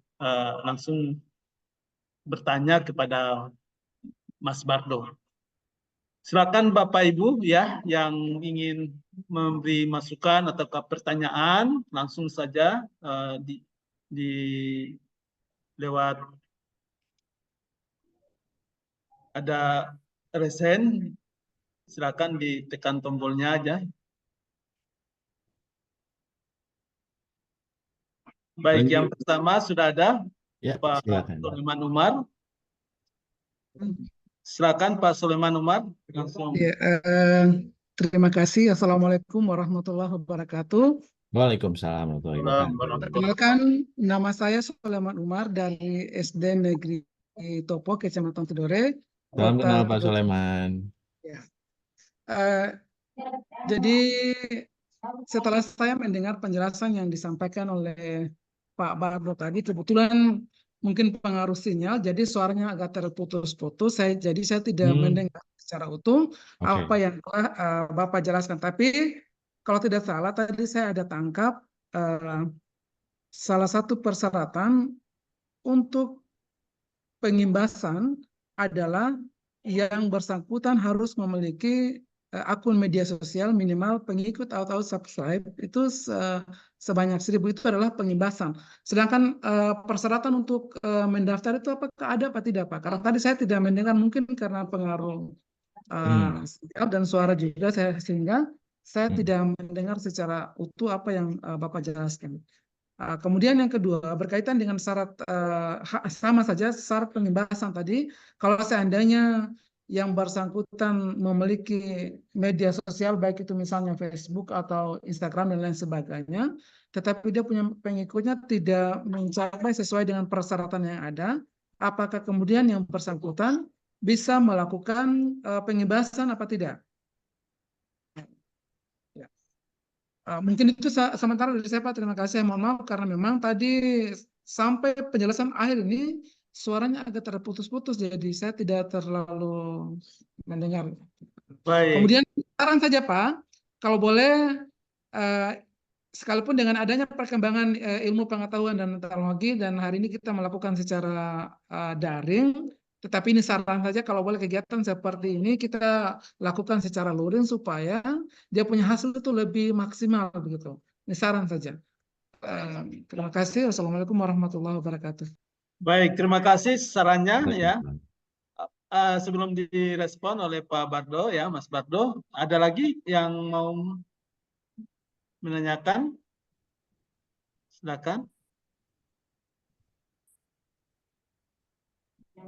langsung bertanya kepada Mas Bardo. Silakan Bapak Ibu ya yang ingin memberi masukan atau pertanyaan, langsung saja di lewat ada raise hand, silakan ditekan tombolnya aja. Baik, yang pertama sudah ada Ya, Pak silakan. Soleman Umar. Silakan Pak Soleman Umar. Langsung. Ya, terima kasih. Assalamualaikum warahmatullahi wabarakatuh. Waalaikumsalam warahmatullahi wabarakatuh. Perkenalkan, nama saya Soleman Umar dari SD Negeri Topo, Kecamatan Tidore. Salam Kota kenal Pak Tidore. Soleman. Ya. Jadi setelah saya mendengar penjelasan yang disampaikan oleh Pak Bardo tadi, kebetulan mungkin pengaruh sinyal, jadi suaranya agak terputus-putus. Jadi saya tidak mendengar secara utuh apa yang telah Bapak jelaskan. Tapi kalau tidak salah tadi saya ada tangkap salah satu persyaratan untuk pengimbasan adalah yang bersangkutan harus memiliki akun media sosial minimal pengikut atau subscribe itu sebanyak 1000 itu adalah pengimbasan. Sedangkan persyaratan untuk mendaftar itu apakah ada apa tidak Pak? Karena tadi saya tidak mendengar, mungkin karena pengaruh sinyal dan suara juga sehingga saya tidak mendengar secara utuh apa yang Bapak jelaskan. Kemudian yang kedua berkaitan dengan syarat sama saja syarat pengimbasan tadi. Kalau seandainya yang bersangkutan memiliki media sosial baik itu misalnya Facebook atau Instagram dan lain sebagainya, tetapi dia punya pengikutnya tidak mencapai sesuai dengan persyaratan yang ada, apakah kemudian yang bersangkutan bisa melakukan pengimbasan apa tidak? Mungkin itu sementara dari saya Pak, terima kasih. Mohon maaf karena memang tadi sampai penjelasan akhir ini suaranya agak terputus-putus, jadi saya tidak terlalu mendengar. Baik. Kemudian saran saja Pak, kalau boleh sekalipun dengan adanya perkembangan ilmu pengetahuan dan teknologi dan hari ini kita melakukan secara daring, tetapi ini saran saja kalau boleh kegiatan seperti ini kita lakukan secara luring supaya dia punya hasil itu lebih maksimal begitu. Ini saran saja. Terima kasih. Wassalamualaikum warahmatullahi wabarakatuh. Baik, terima kasih sarannya ya. Waalaikumsalam. Sebelum direspon oleh Pak Bardo ya, Mas Bardo, ada lagi yang mau menanyakan? Silakan.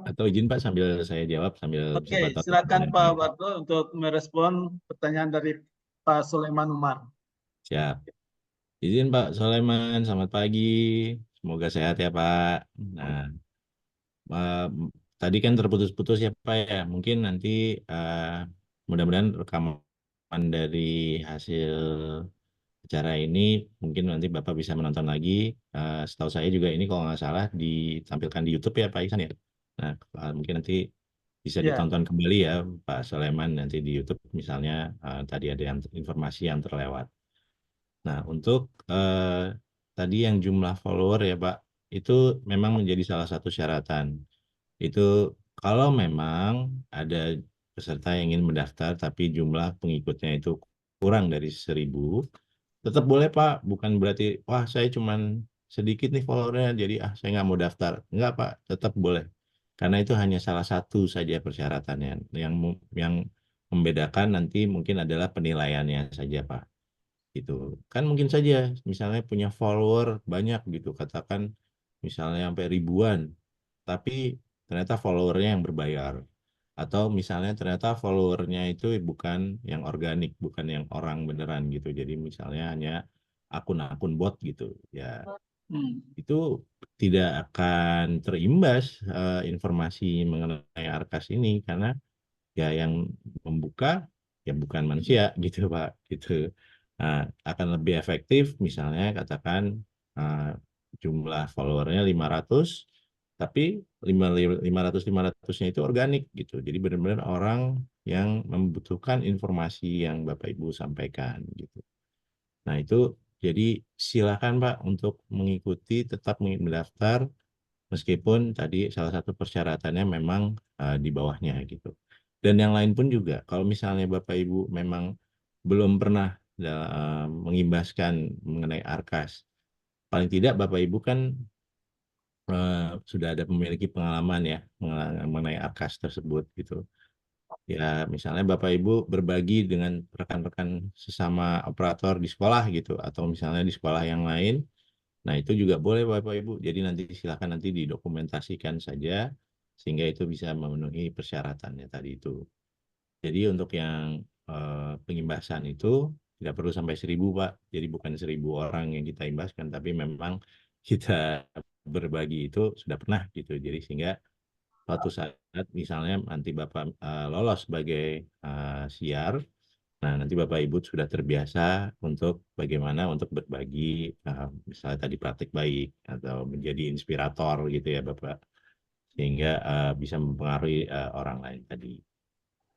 Atau izin Pak sambil saya jawab sambil Oke, siapa tahu silakan ada yang Pak lain. Bardo untuk merespon pertanyaan dari Pak Sulaiman Umar. Siap. Izin Pak Soleman, selamat pagi. Semoga sehat ya Pak. Nah, eh, tadi kan terputus-putus ya Pak ya. Mungkin nanti mudah-mudahan rekaman dari hasil acara ini mungkin nanti Bapak bisa menonton lagi. Setahu saya juga ini kalau nggak salah ditampilkan di YouTube ya Pak Iksan ya. Nah, mungkin nanti bisa Ya, ditonton kembali ya Pak Soleman nanti di YouTube misalnya tadi ada yang informasi yang terlewat. Nah, untuk tadi yang jumlah follower ya Pak, itu memang menjadi salah satu syaratan. Itu kalau memang ada peserta yang ingin mendaftar tapi jumlah pengikutnya itu kurang dari 1.000, tetap boleh Pak. Bukan berarti, wah saya cuman sedikit nih followernya, jadi saya nggak mau daftar. Enggak Pak, tetap boleh. Karena itu hanya salah satu saja persyaratannya. Yang membedakan nanti mungkin adalah penilaiannya saja Pak. Gitu. Kan mungkin saja misalnya punya follower banyak gitu, katakan misalnya sampai ribuan, tapi ternyata followernya yang berbayar. Atau misalnya ternyata followernya itu bukan yang organik, bukan yang orang beneran gitu. Jadi misalnya hanya akun-akun bot gitu. Ya, itu tidak akan terimbas informasi mengenai Arkas ini karena ya yang membuka ya bukan manusia gitu Pak gitu. Nah, akan lebih efektif misalnya katakan jumlah followernya 500 tapi 500-500-nya itu organik gitu. Jadi benar-benar orang yang membutuhkan informasi yang Bapak Ibu sampaikan gitu. Nah, itu jadi silakan Pak untuk mengikuti, tetap mendaftar meskipun tadi salah satu persyaratannya memang di bawahnya gitu. Dan yang lain pun juga, kalau misalnya Bapak Ibu memang belum pernah mengimbaskan mengenai Arkas, paling tidak Bapak Ibu kan sudah ada memiliki pengalaman ya mengenai Arkas tersebut gitu. Ya, misalnya Bapak Ibu berbagi dengan rekan-rekan sesama operator di sekolah gitu, atau misalnya di sekolah yang lain. Nah, itu juga boleh Bapak Ibu. Jadi nanti silakan nanti didokumentasikan saja sehingga itu bisa memenuhi persyaratannya tadi itu. Jadi untuk yang pengimbasan itu tidak perlu sampai 1.000 Pak. Jadi bukan 1.000 orang yang kita imbaskan, tapi memang kita berbagi itu sudah pernah gitu. Jadi sehingga suatu saat misalnya nanti Bapak lolos sebagai siar, nah nanti Bapak Ibu sudah terbiasa untuk bagaimana untuk berbagi, misalnya tadi praktik baik atau menjadi inspirator gitu ya Bapak, sehingga bisa mempengaruhi orang lain tadi.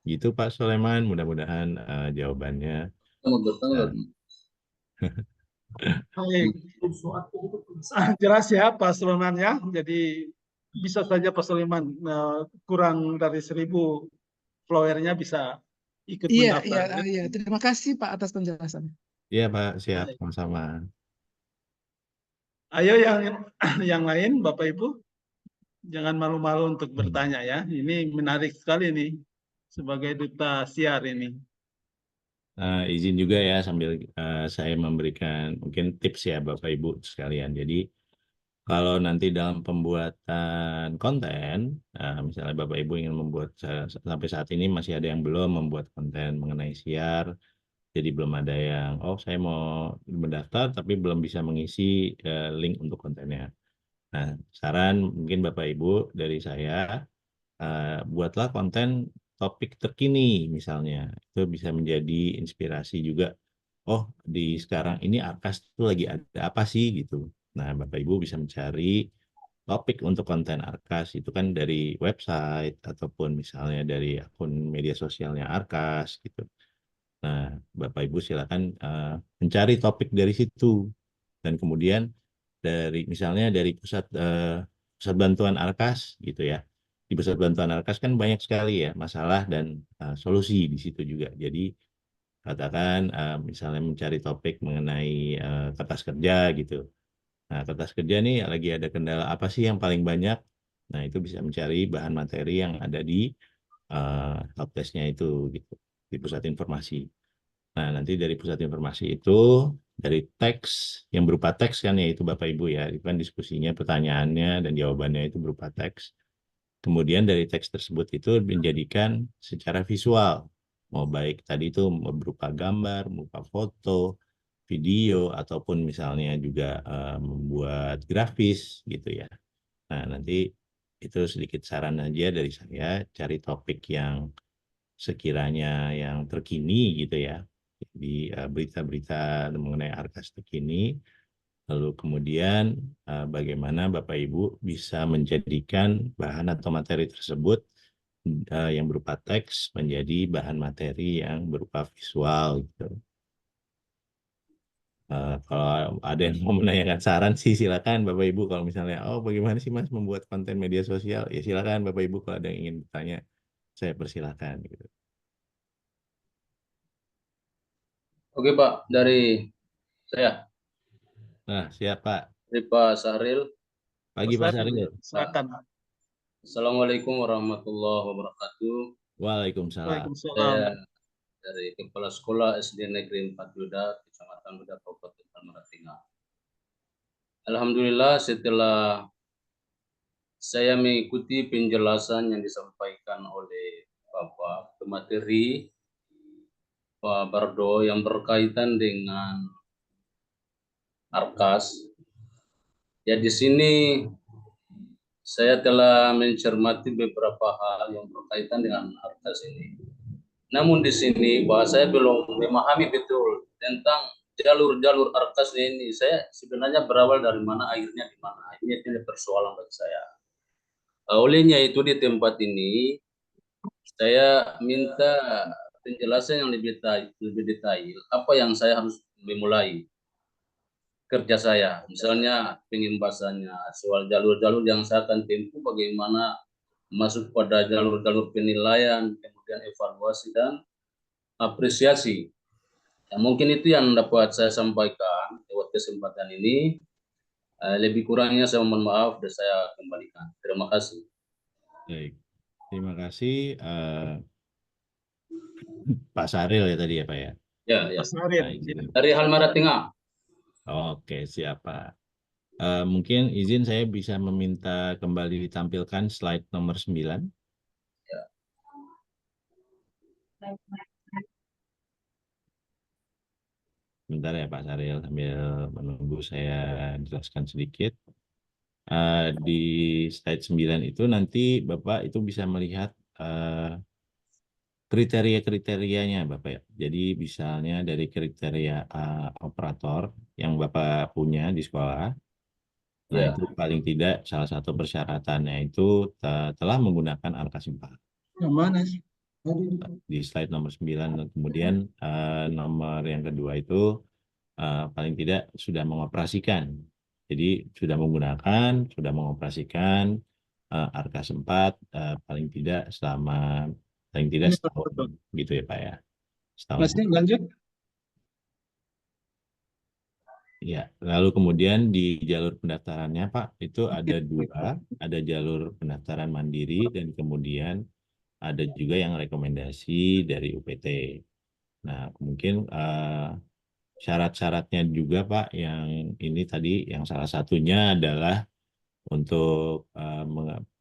Gitu Pak Soleman, mudah-mudahan jawabannya. baik. Jelas ya Pak Sulaiman ya. Jadi bisa saja Pak Sulaiman kurang dari 1.000 followernya bisa ikut Iya, mendaftar. iya. Terima kasih Pak atas penjelasannya. Iya Pak, siap Baik. sama-sama. Ayo yang lain Bapak Ibu, jangan malu-malu untuk bertanya ya. Ini menarik sekali nih sebagai duta siar ini. Izin juga ya sambil saya memberikan mungkin tips ya Bapak Ibu sekalian. Jadi kalau nanti dalam pembuatan konten, misalnya Bapak Ibu ingin membuat, sampai saat ini masih ada yang belum membuat konten mengenai siar, jadi belum ada yang, oh saya mau mendaftar tapi belum bisa mengisi link untuk kontennya. Nah, saran mungkin Bapak Ibu dari saya, buatlah konten topik terkini misalnya. Itu bisa menjadi inspirasi juga. Oh, di sekarang ini Arkas itu lagi ada apa sih gitu. Nah, Bapak Ibu bisa mencari topik untuk konten Arkas itu kan dari website ataupun misalnya dari akun media sosialnya Arkas gitu. Nah, Bapak Ibu silakan mencari topik dari situ, dan kemudian misalnya dari pusat bantuan Arkas gitu ya. Di pusat bantuan Arkas kan banyak sekali ya masalah dan solusi di situ juga. Jadi katakan misalnya mencari topik mengenai kertas kerja gitu. Nah, kertas kerja nih lagi ada kendala apa sih yang paling banyak? Nah, itu bisa mencari bahan materi yang ada di helpdesk-nya itu gitu, di pusat informasi. Nah, nanti dari pusat informasi itu, dari teks yang berupa teks kan ya itu Bapak Ibu ya, itu kan diskusinya, pertanyaannya dan jawabannya itu berupa teks. Kemudian dari teks tersebut itu menjadikan secara visual, mau baik tadi itu berupa gambar, berupa foto, video, ataupun misalnya juga membuat grafis gitu ya. Nah, nanti itu sedikit saran aja dari saya, cari topik yang sekiranya yang terkini gitu ya, di berita-berita mengenai Arkas terkini, lalu kemudian bagaimana Bapak Ibu bisa menjadikan bahan atau materi tersebut yang berupa teks menjadi bahan materi yang berupa visual gitu. Kalau ada yang mau menanyakan saran sih silakan Bapak Ibu. Kalau misalnya, oh bagaimana sih Mas membuat konten media sosial, ya silakan Bapak Ibu, kalau ada yang ingin bertanya, saya persilakan gitu. Oke Pak, dari saya, Nah, siap Pak. dari Pak Sahril. Pagi Pak Saril. Silakan. Assalamualaikum warahmatullahi wabarakatuh. Waalaikumsalam. Waalaikumsalam. Saya dari Kepala Sekolah SD Negeri 4 Duda, Kecamatan Duda, Kabupaten Palmerah Tengah. Alhamdulillah setelah saya mengikuti penjelasan yang disampaikan oleh Bapak pemateri Pak Bardo yang berkaitan dengan Arkas. Ya di sini saya telah mencermati beberapa hal yang berkaitan dengan Arkas ini. Namun di sini bahwa saya belum memahami betul tentang jalur-jalur Arkas ini. Saya sebenarnya berawal dari mana, akhirnya di mana. Ini persoalan bagi saya. Olehnya itu di tempat ini saya minta penjelasan yang lebih detail apa yang saya harus memulai kerja saya, misalnya pengimbasannya, soal jalur-jalur yang saya akan tempuh, bagaimana masuk pada jalur-jalur penilaian, kemudian evaluasi dan apresiasi. Ya, mungkin itu yang dapat saya sampaikan lewat kesempatan ini. Lebih kurangnya saya mohon maaf dan saya kembalikan. Terima kasih. Baik. Terima kasih Pak Saril ya tadi ya Pak ya. Ya, ya. Mas Arif. Nah, Dari Halmara Tengah. Oke, siap Pak. Mungkin izin saya bisa meminta kembali ditampilkan slide nomor 9. Bentar ya Pak Saril, sambil menunggu saya jelaskan sedikit. Di slide 9 itu nanti Bapak itu bisa melihat kriteria-kriterianya Bapak ya. Jadi misalnya dari kriteria operator yang Bapak punya di sekolah, nah Ya. itu paling tidak salah satu persyaratannya itu telah menggunakan Arkas 4. Yang mana sih? Di slide nomor 9. Kemudian nomor yang kedua itu paling tidak sudah mengoperasikan. Jadi sudah menggunakan, sudah mengoperasikan Arkas 4 paling tidak setahun gitu ya Pak ya. Setahun. Masih lanjut. Ya, lalu kemudian di jalur pendaftarannya Pak itu ada dua, ada jalur pendaftaran mandiri dan kemudian ada juga yang rekomendasi dari UPT. Nah, mungkin syarat-syaratnya juga Pak yang ini tadi, yang salah satunya adalah untuk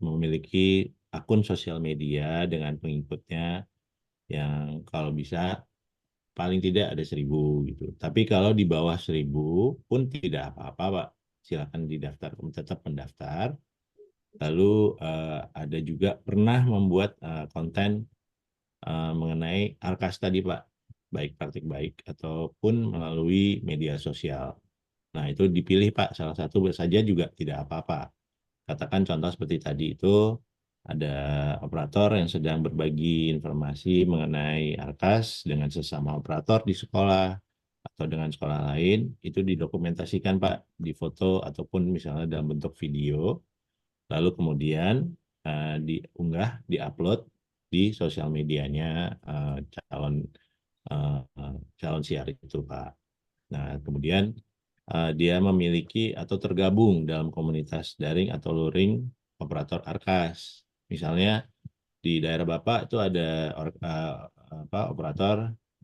memiliki akun sosial media dengan pengikutnya yang kalau bisa paling tidak ada 1.000 gitu. Tapi kalau di bawah 1.000 pun tidak apa-apa Pak, silakan didaftar, tetap mendaftar. Lalu ada juga pernah membuat konten mengenai Arkas tadi Pak, baik praktik baik ataupun melalui media sosial. Nah itu dipilih Pak, salah satu saja juga tidak apa-apa. Katakan contoh seperti tadi itu ada operator yang sedang berbagi informasi mengenai Arkas dengan sesama operator di sekolah atau dengan sekolah lain, itu didokumentasikan Pak, di foto ataupun misalnya dalam bentuk video, lalu kemudian diunggah, diupload di sosial medianya calon siar itu Pak. Nah, kemudian dia memiliki atau tergabung dalam komunitas daring atau luring operator Arkas. Misalnya di daerah Bapak itu ada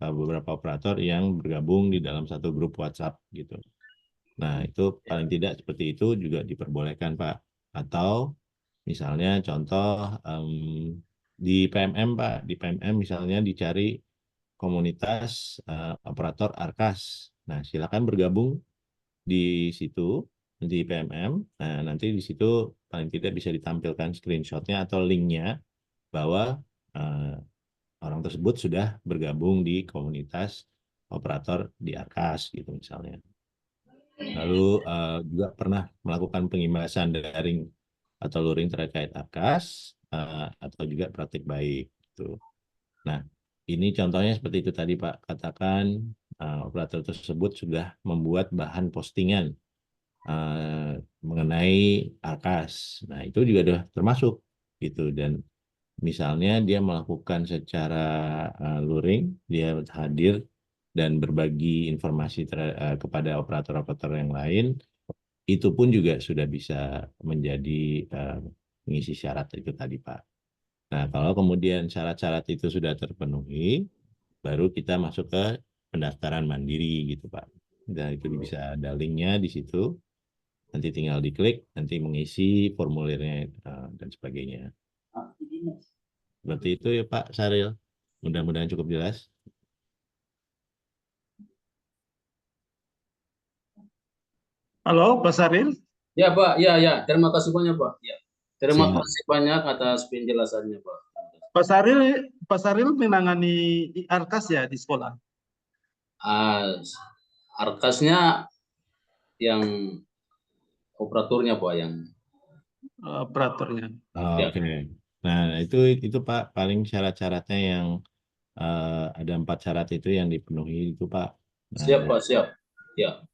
beberapa operator yang bergabung di dalam satu grup WhatsApp gitu. Nah, itu paling tidak seperti itu juga diperbolehkan Pak. Atau misalnya contoh di PMM Pak, di PMM misalnya dicari komunitas operator Arkas. Nah, silakan bergabung di situ di PMM. Nah, nanti di situ paling tidak bisa ditampilkan screenshotnya atau linknya bahwa orang tersebut sudah bergabung di komunitas operator di Arkas gitu misalnya. Lalu juga pernah melakukan pengimbasan daring atau luring terkait Arkas atau juga praktik baik gitu. Nah, ini contohnya seperti itu tadi Pak, katakan operator tersebut sudah membuat bahan postingan mengenai Arkas. Nah, itu juga sudah termasuk gitu. Dan misalnya dia melakukan secara luring, dia hadir dan berbagi informasi kepada operator-operator yang lain, itu pun juga sudah bisa menjadi mengisi syarat itu tadi Pak. Nah, kalau kemudian syarat-syarat itu sudah terpenuhi, baru kita masuk ke pendaftaran mandiri gitu Pak. Dan itu bisa ada linknya di situ, nanti tinggal diklik, nanti mengisi formulirnya dan sebagainya. Seperti itu ya Pak Saril. Mudah-mudahan cukup jelas. Halo, Pak Saril. Ya Pak, ya. Terima kasih banyak Pak. Ya. Terima Siap. kasih banyak atas penjelasannya Pak. Pak Saril menangani Arkas ya di sekolah. Arkasnya yang operatornya Pak yang Operatornya. ya. Oke. Nah, itu Pak paling syarat-syaratnya yang ada 4 syarat itu yang dipenuhi itu Pak. Nah, Siap Pak, siap. Ya.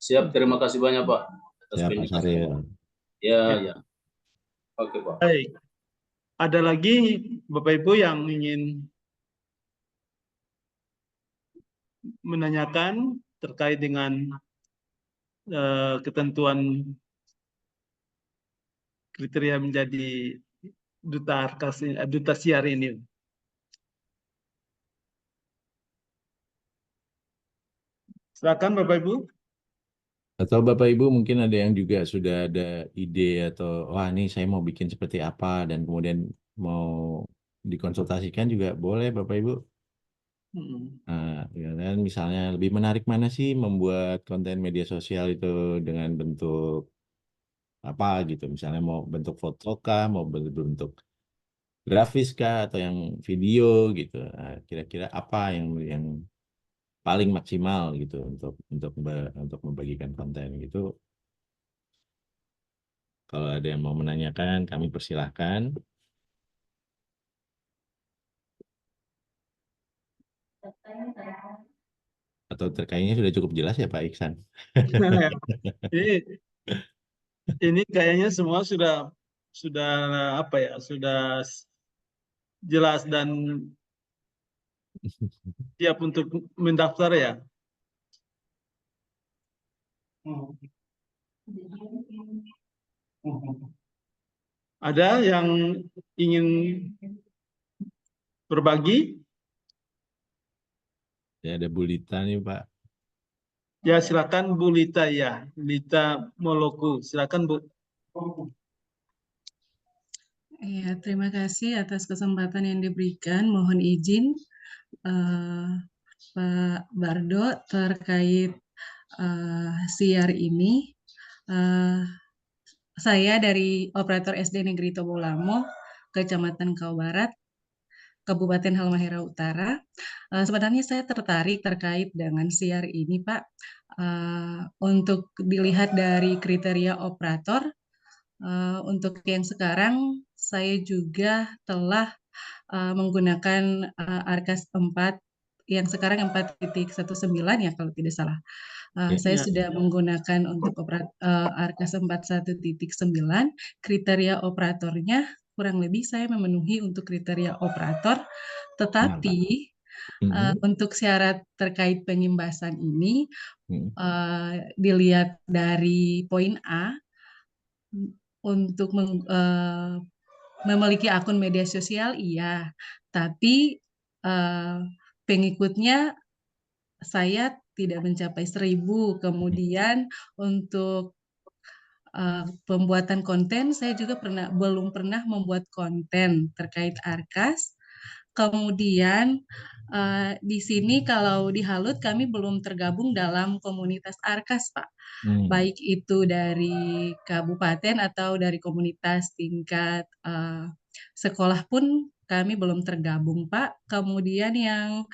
Siap, terima kasih banyak Pak atas siap Pak penjelasan. Saril. Ya. Oke Pak. Baik. Ada lagi Bapak Ibu yang ingin menanyakan terkait dengan ketentuan kriteria menjadi duta Arkas, duta siar ini. Silakan Bapak Ibu. Atau Bapak Ibu mungkin ada yang juga sudah ada ide atau wah ini saya mau bikin seperti apa dan kemudian mau dikonsultasikan juga boleh Bapak Ibu. Ya kan, misalnya lebih menarik mana sih membuat konten media sosial itu dengan bentuk apa gitu. Misalnya mau bentuk foto kah, mau bentuk grafis kah atau yang video gitu. Nah, kira-kira apa yang paling maksimal gitu untuk membagikan konten gitu. Kalau ada yang mau menanyakan, kami persilahkan. Atau terkayaknya sudah cukup jelas ya Pak Iksan. Ini kayaknya semua sudah apa ya, sudah jelas dan siap untuk mendaftar ya. Ada yang ingin berbagi? Ya ada Bu Lita nih Pak. Ya silakan Bu Lita ya, Lita Moloku. Silakan Bu. Ya, terima kasih atas kesempatan yang diberikan. Mohon izin Pak Bardo terkait siar ini. Saya dari operator SD Negeri Tobolamo, Kecamatan Kau Barat, Kabupaten Halmahera Utara. Sebenarnya saya tertarik terkait dengan siar ini, Pak. Untuk dilihat dari kriteria operator, untuk yang sekarang saya juga telah menggunakan Arkas 4 yang sekarang 4.19 ya kalau tidak salah. Saya Ya. sudah menggunakan untuk Arkas 4.1.9. Kriteria operatornya kurang lebih saya memenuhi untuk kriteria operator, tetapi untuk syarat terkait pengimbasan ini dilihat dari poin A, untuk memiliki akun media sosial iya, tapi pengikutnya saya tidak mencapai 1.000. Kemudian untuk pembuatan konten saya juga belum pernah membuat konten terkait Arkas. Kemudian di sini kalau di Halut kami belum tergabung dalam komunitas Arkas, Pak. Baik itu dari kabupaten atau dari komunitas tingkat sekolah pun kami belum tergabung, Pak. Kemudian yang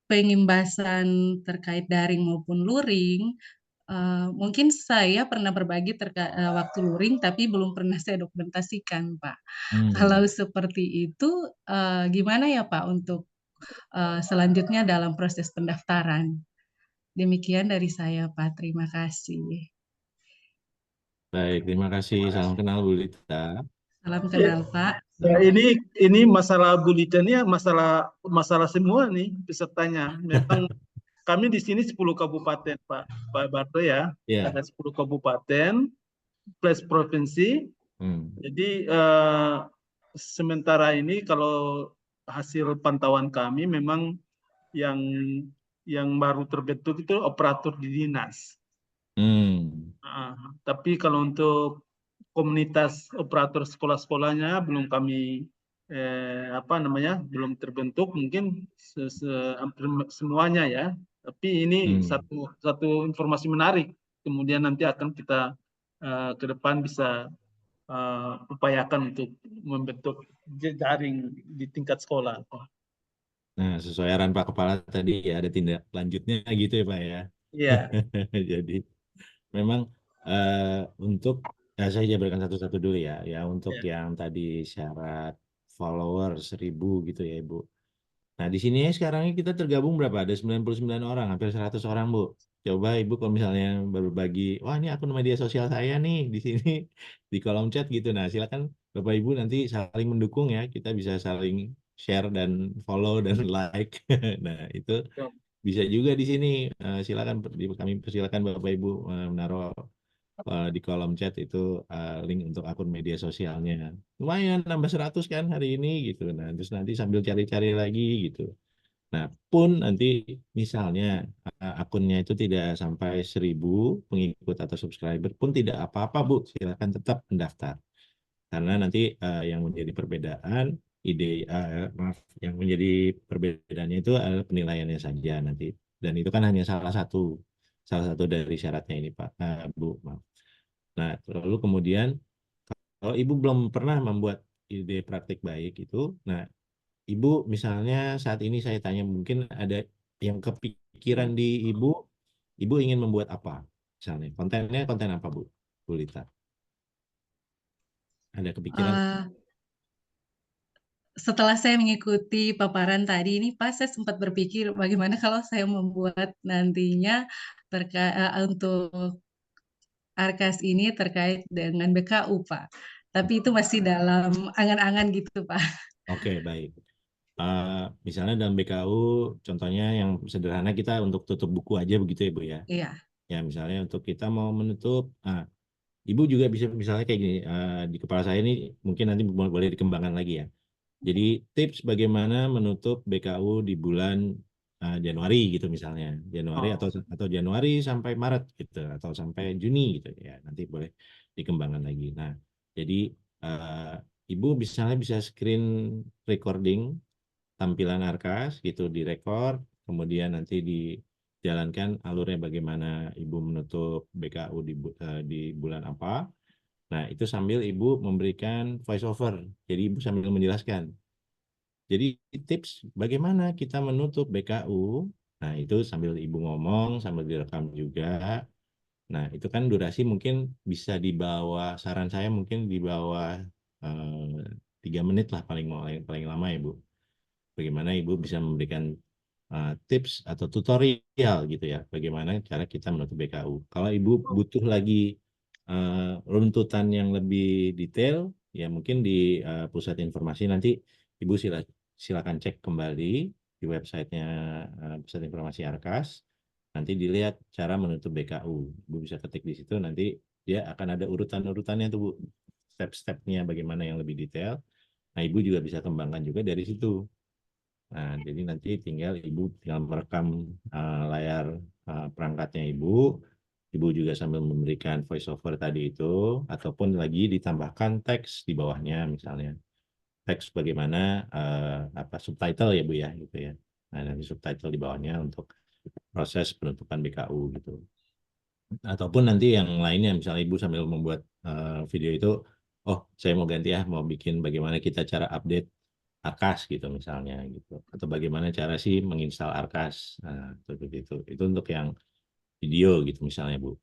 pengimbasan terkait daring maupun luring, mungkin saya pernah berbagi waktu luring, tapi belum pernah saya dokumentasikan, Pak. Kalau seperti itu, gimana ya Pak untuk selanjutnya dalam proses pendaftaran? Demikian dari saya, Pak. Terima kasih. Baik, terima kasih. Salam kenal Bu Lita. Salam kenal, Pak. Ya, ini masalah Bu Lita ini masalah semua nih pesertanya. Memang kami di sini 10 kabupaten Pak Barto ya. Ya. Ada 10 kabupaten plus provinsi. Jadi sementara ini kalau hasil pantauan kami memang yang baru terbentuk itu operator di dinas. Tapi kalau untuk komunitas operator sekolah-sekolahnya belum kami belum terbentuk, mungkin hampir semuanya ya. Tapi ini satu informasi menarik. Kemudian nanti akan kita ke depan bisa upayakan untuk membentuk jaring di tingkat sekolah. Nah, sesuai arahan Pak Kepala tadi ya ada tindak lanjutnya gitu ya Pak ya. Iya. Jadi memang untuk saya jabarkan satu-satu dulu ya. Ya untuk yang tadi syarat follower 1.000 gitu ya Ibu. Nah di sini sekarang kita tergabung berapa? Ada 99 orang, hampir 100 orang Bu. Coba Ibu kalau misalnya baru bagi, wah ini akun media sosial saya nih di sini di kolom chat gitu. Nah silakan Bapak Ibu nanti saling mendukung ya. Kita bisa saling share dan follow dan like. Nah itu bisa juga di sini. Silakan kami persilakan Bapak Ibu menaruh di kolom chat itu link untuk akun media sosialnya. Lumayan nambah 100 kan hari ini gitu. Nah, terus nanti sambil cari-cari lagi gitu. Nah, pun nanti misalnya akunnya itu tidak sampai 1.000 pengikut atau subscriber pun tidak apa-apa Bu, silakan tetap mendaftar. Karena nanti yang menjadi perbedaan yang menjadi perbedaannya itu adalah penilaiannya saja nanti. Dan itu kan hanya salah satu dari syaratnya ini Pak, Bu. Maaf. Nah, lalu kemudian kalau Ibu belum pernah membuat ide praktik baik itu, nah Ibu misalnya saat ini saya tanya mungkin ada yang kepikiran di Ibu ingin membuat apa? Misalnya kontennya konten apa Bu Lita? Ada kepikiran? Setelah saya mengikuti paparan tadi ini, Pak, saya sempat berpikir bagaimana kalau saya membuat nantinya untuk Arkas ini terkait dengan BKU, Pak. Tapi itu masih dalam angan-angan gitu, Pak. Oke, baik. Misalnya dalam BKU, contohnya yang sederhana kita untuk tutup buku aja begitu ya Bu ya? Iya. Ya misalnya untuk kita mau menutup, Ibu juga bisa misalnya kayak gini, di kepala saya ini mungkin nanti boleh dikembangkan lagi ya. Jadi tips bagaimana menutup BKU di bulan Januari gitu misalnya, Januari atau Januari sampai Maret gitu atau sampai Juni gitu ya, nanti boleh dikembangkan lagi. Nah, jadi Ibu misalnya bisa screen recording tampilan Arkas gitu direkord, kemudian nanti dijalankan alurnya bagaimana Ibu menutup BKU di bulan apa. Nah, itu sambil Ibu memberikan voice over. Jadi Ibu sambil menjelaskan. Jadi tips bagaimana kita menutup BKU, nah itu sambil Ibu ngomong, sambil direkam juga. Nah, itu kan durasi mungkin bisa di bawah, saran saya mungkin di bawah 3 menit lah paling lama ya Bu. Bagaimana Ibu bisa memberikan tips atau tutorial gitu ya, bagaimana cara kita menutup BKU. Kalau Ibu butuh lagi runtutan yang lebih detail, ya mungkin di pusat informasi nanti Ibu silakan cek kembali di websitenya Pusat Informasi Arkas. Nanti dilihat cara menutup BKU. Ibu bisa ketik di situ, nanti dia akan ada urutan-urutannya tuh Bu, step-stepnya bagaimana yang lebih detail. Nah, Ibu juga bisa kembangkan juga dari situ. Nah, jadi nanti Ibu tinggal merekam layar perangkatnya Ibu juga sambil memberikan voice over tadi itu, ataupun lagi ditambahkan teks di bawahnya misalnya. Teks bagaimana subtitle ya Bu ya gitu ya. Nah, nanti subtitle di bawahnya untuk proses penutupan BKU gitu. Ataupun nanti yang lainnya misalnya Ibu sambil membuat video itu, oh saya mau ganti ya, mau bikin bagaimana kita cara update Arkas gitu misalnya gitu, atau bagaimana cara sih menginstal Arkas, nah seperti itu untuk yang video gitu misalnya Bu.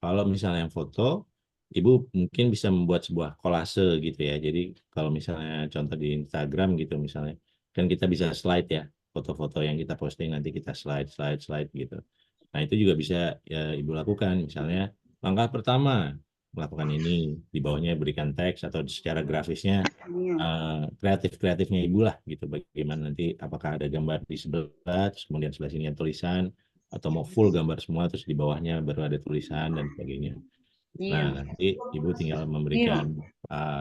Kalau misalnya yang foto, Ibu mungkin bisa membuat sebuah kolase gitu ya. Jadi kalau misalnya contoh di Instagram gitu misalnya, kan kita bisa slide ya, foto-foto yang kita posting nanti kita slide gitu. Nah itu juga bisa ya, Ibu lakukan. Misalnya langkah pertama melakukan ini, di bawahnya berikan teks atau secara grafisnya kreatifnya Ibu lah gitu. Bagaimana nanti apakah ada gambar di sebelah, terus kemudian sebelah sini ada tulisan, atau mau full gambar semua terus di bawahnya baru ada tulisan dan sebagainya. Nah, nanti Ibu tinggal memberikan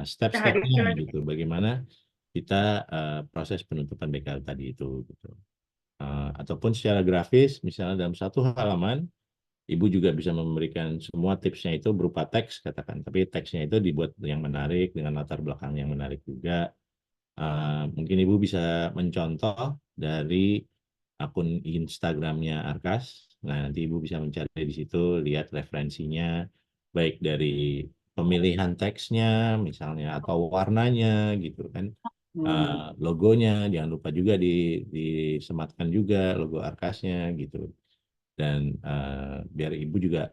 step-stepnya gitu, bagaimana kita proses penutupan BKU tadi itu gitu. Ataupun secara grafis, misalnya dalam satu halaman, Ibu juga bisa memberikan semua tipsnya itu berupa teks katakan, tapi teksnya itu dibuat yang menarik dengan latar belakang yang menarik juga. Mungkin Ibu bisa mencontoh dari akun Instagramnya Arkas. Nah, nanti Ibu bisa mencari di situ, lihat referensinya, baik dari pemilihan teksnya misalnya, atau warnanya gitu kan. Logonya, jangan lupa juga disematkan juga logo Arkasnya gitu. Dan biar Ibu juga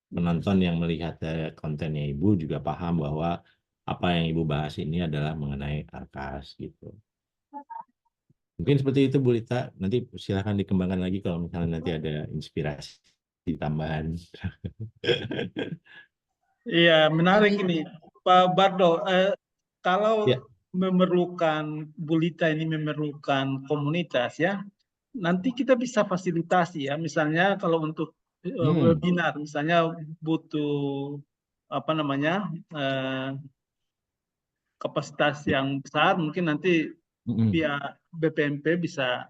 penonton yang melihat kontennya Ibu juga paham bahwa apa yang Ibu bahas ini adalah mengenai Arkas gitu. Mungkin seperti itu Bu Lita, nanti silahkan dikembangkan lagi kalau misalnya nanti ada inspirasi tambahan. Iya, menarik ini, Pak Bardo. Kalau Ya. Bu Lita ini memerlukan komunitas ya, nanti kita bisa fasilitasi ya. Misalnya kalau untuk webinar, misalnya butuh apa namanya kapasitas yang besar, mungkin nanti pihak BPMP bisa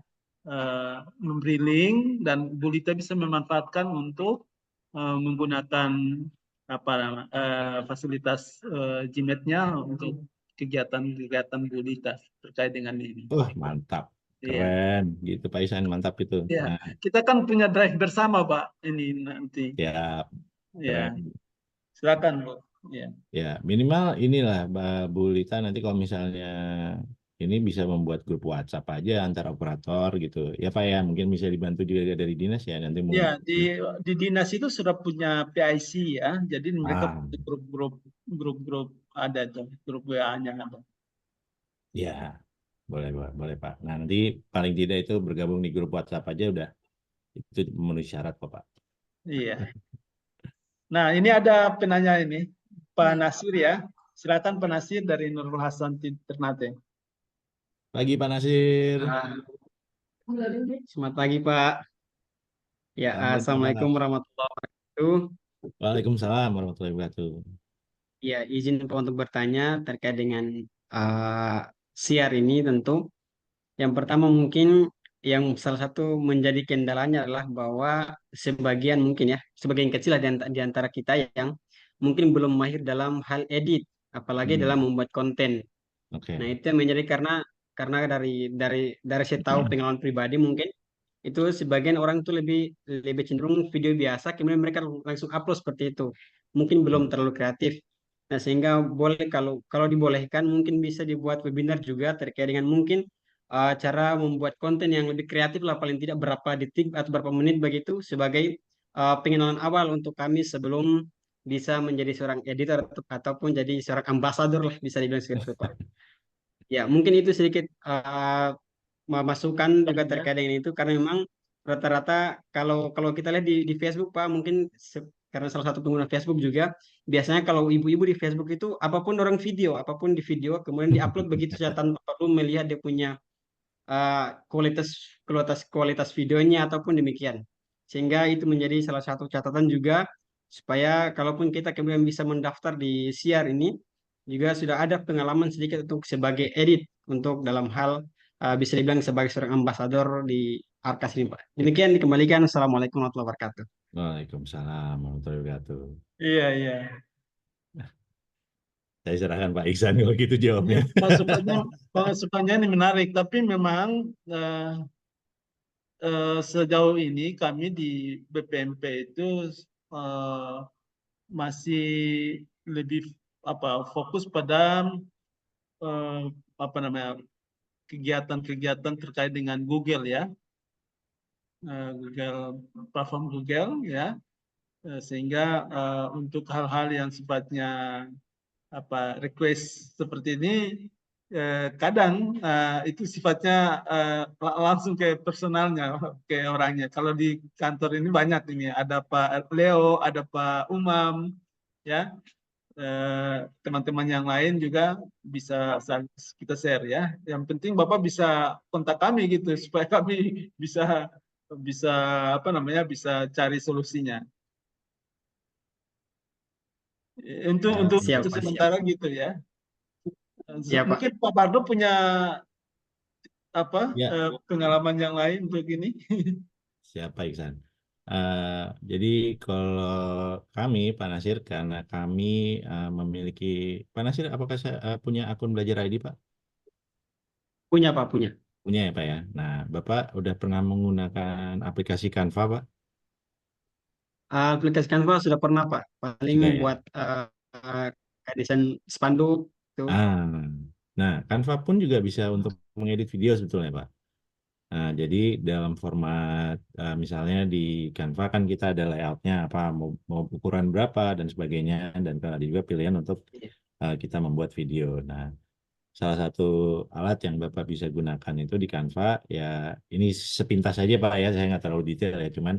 memberi link dan Bu Lita bisa memanfaatkan untuk menggunakan fasilitas Gmeet-nya untuk kegiatan-kegiatan Bu Lita terkait dengan ini. Wah, mantap. Keren gitu Pak Isan, mantap itu. Ya, Nah, kita kan punya drive bersama Pak ini nanti. ya, Ya, keren. silakan Bu. Ya. Ya, minimal inilah Bu Lita nanti kalau misalnya ini bisa membuat grup WhatsApp aja antar operator gitu. Ya Pak ya, mungkin bisa dibantu juga dari dinas ya nanti mau. Ya, di dinas itu sudah punya PIC ya. Jadi mereka punya grup-grup ada tuh, grup WA-nya ada. Ya, boleh Pak. Nah, nanti paling tidak itu bergabung di grup WhatsApp aja udah itu memenuhi syarat kok Pak. Iya. Nah, ini ada penanya ini, Pak Nasir ya. Silakan Pak Nasir dari Nurul Hasan Ternate. Pagi Pak Nasir. Selamat pagi Pak. Ya, Assalamualaikum warahmatullahi wabarakatuh. Waalaikumsalam warahmatullahi wabarakatuh. Ya, izin Pak untuk bertanya terkait dengan siar ini tentu. Yang pertama mungkin yang salah satu menjadi kendalanya adalah bahwa sebagian mungkin ya, sebagian kecil lah di antara kita yang mungkin belum mahir dalam hal edit, apalagi dalam membuat konten. Nah, itu yang menjadi karena dari saya tahu pengalaman pribadi mungkin itu sebagian orang itu lebih cenderung video biasa kemudian mereka langsung upload seperti itu. Mungkin belum terlalu kreatif. Nah, sehingga boleh kalau dibolehkan mungkin bisa dibuat webinar juga terkait dengan mungkin cara membuat konten yang lebih kreatif lah paling tidak berapa detik atau berapa menit begitu sebagai pengenalan awal untuk kami sebelum bisa menjadi seorang editor ataupun jadi seorang ambasador lah bisa dibilang seperti itu Pak. Ya mungkin itu sedikit masukan juga terkait dengan itu karena memang rata-rata kalau kalau kita lihat di Facebook Pak mungkin karena salah satu pengguna Facebook juga biasanya kalau ibu-ibu di Facebook itu apapun di video kemudian diupload begitu saja tanpa perlu melihat dia punya kualitas kualitas videonya ataupun demikian sehingga itu menjadi salah satu catatan juga supaya kalaupun kita kemudian bisa mendaftar di SIAR ini juga sudah ada pengalaman sedikit untuk sebagai edit untuk dalam hal bisa dibilang sebagai seorang ambasador di Arkas ini Pak. Demikian dikembalikan. Assalamualaikum warahmatullahi wabarakatuh. Waalaikumsalam warahmatullahi wabarakatuh. Iya, iya. Saya serahkan Pak Iksan kalau gitu jawabnya. Masukannya ini menarik, tapi memang sejauh ini kami di BPMP itu masih lebih fokus pada kegiatan-kegiatan terkait dengan Google ya, platform Google ya, sehingga untuk hal-hal yang sifatnya request seperti ini kadang itu sifatnya langsung ke personalnya, ke orangnya. Kalau di kantor ini banyak ini, ada Pak Leo, ada Pak Umam, ya, teman-teman yang lain juga bisa kita share ya. Yang penting Bapak bisa kontak kami gitu supaya kami bisa bisa cari solusinya. Untuk Siap, Pak, siap. sementara gitu ya. Ya, Pak. Mungkin Pak Pardo punya Ya. pengalaman yang lain untuk ini. Siapa Iksan? Jadi kalau kami Pak Nasir karena kami memiliki Pak Nasir apakah saya punya akun Belajar ID Pak? Punya Pak, punya. Punya ya Pak ya. Nah Bapak udah pernah menggunakan aplikasi Canva Pak? Aplikasi Canva sudah pernah Pak. Paling Sudah ya? buat desain spanduk tuh. Nah Canva pun juga bisa untuk mengedit video sebetulnya Pak. Nah, jadi dalam format misalnya di Canva kan kita ada layoutnya apa mau ukuran berapa dan sebagainya dan ada juga pilihan untuk kita membuat video. Nah, salah satu alat yang Bapak bisa gunakan itu di Canva ya ini sepintas saja Pak ya saya nggak terlalu detail ya cuman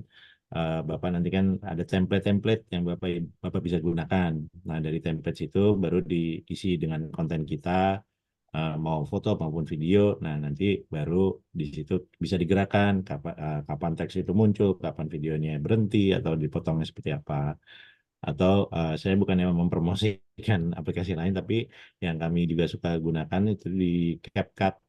Bapak nanti kan ada template-template yang Bapak bisa gunakan. Nah, dari template itu baru diisi dengan konten kita. Mau foto maupun video, nah nanti baru di situ bisa digerakkan kapan teks itu muncul, kapan videonya berhenti atau dipotongnya seperti apa. Atau saya bukannya mempromosikan aplikasi lain, tapi yang kami juga suka gunakan itu di CapCut.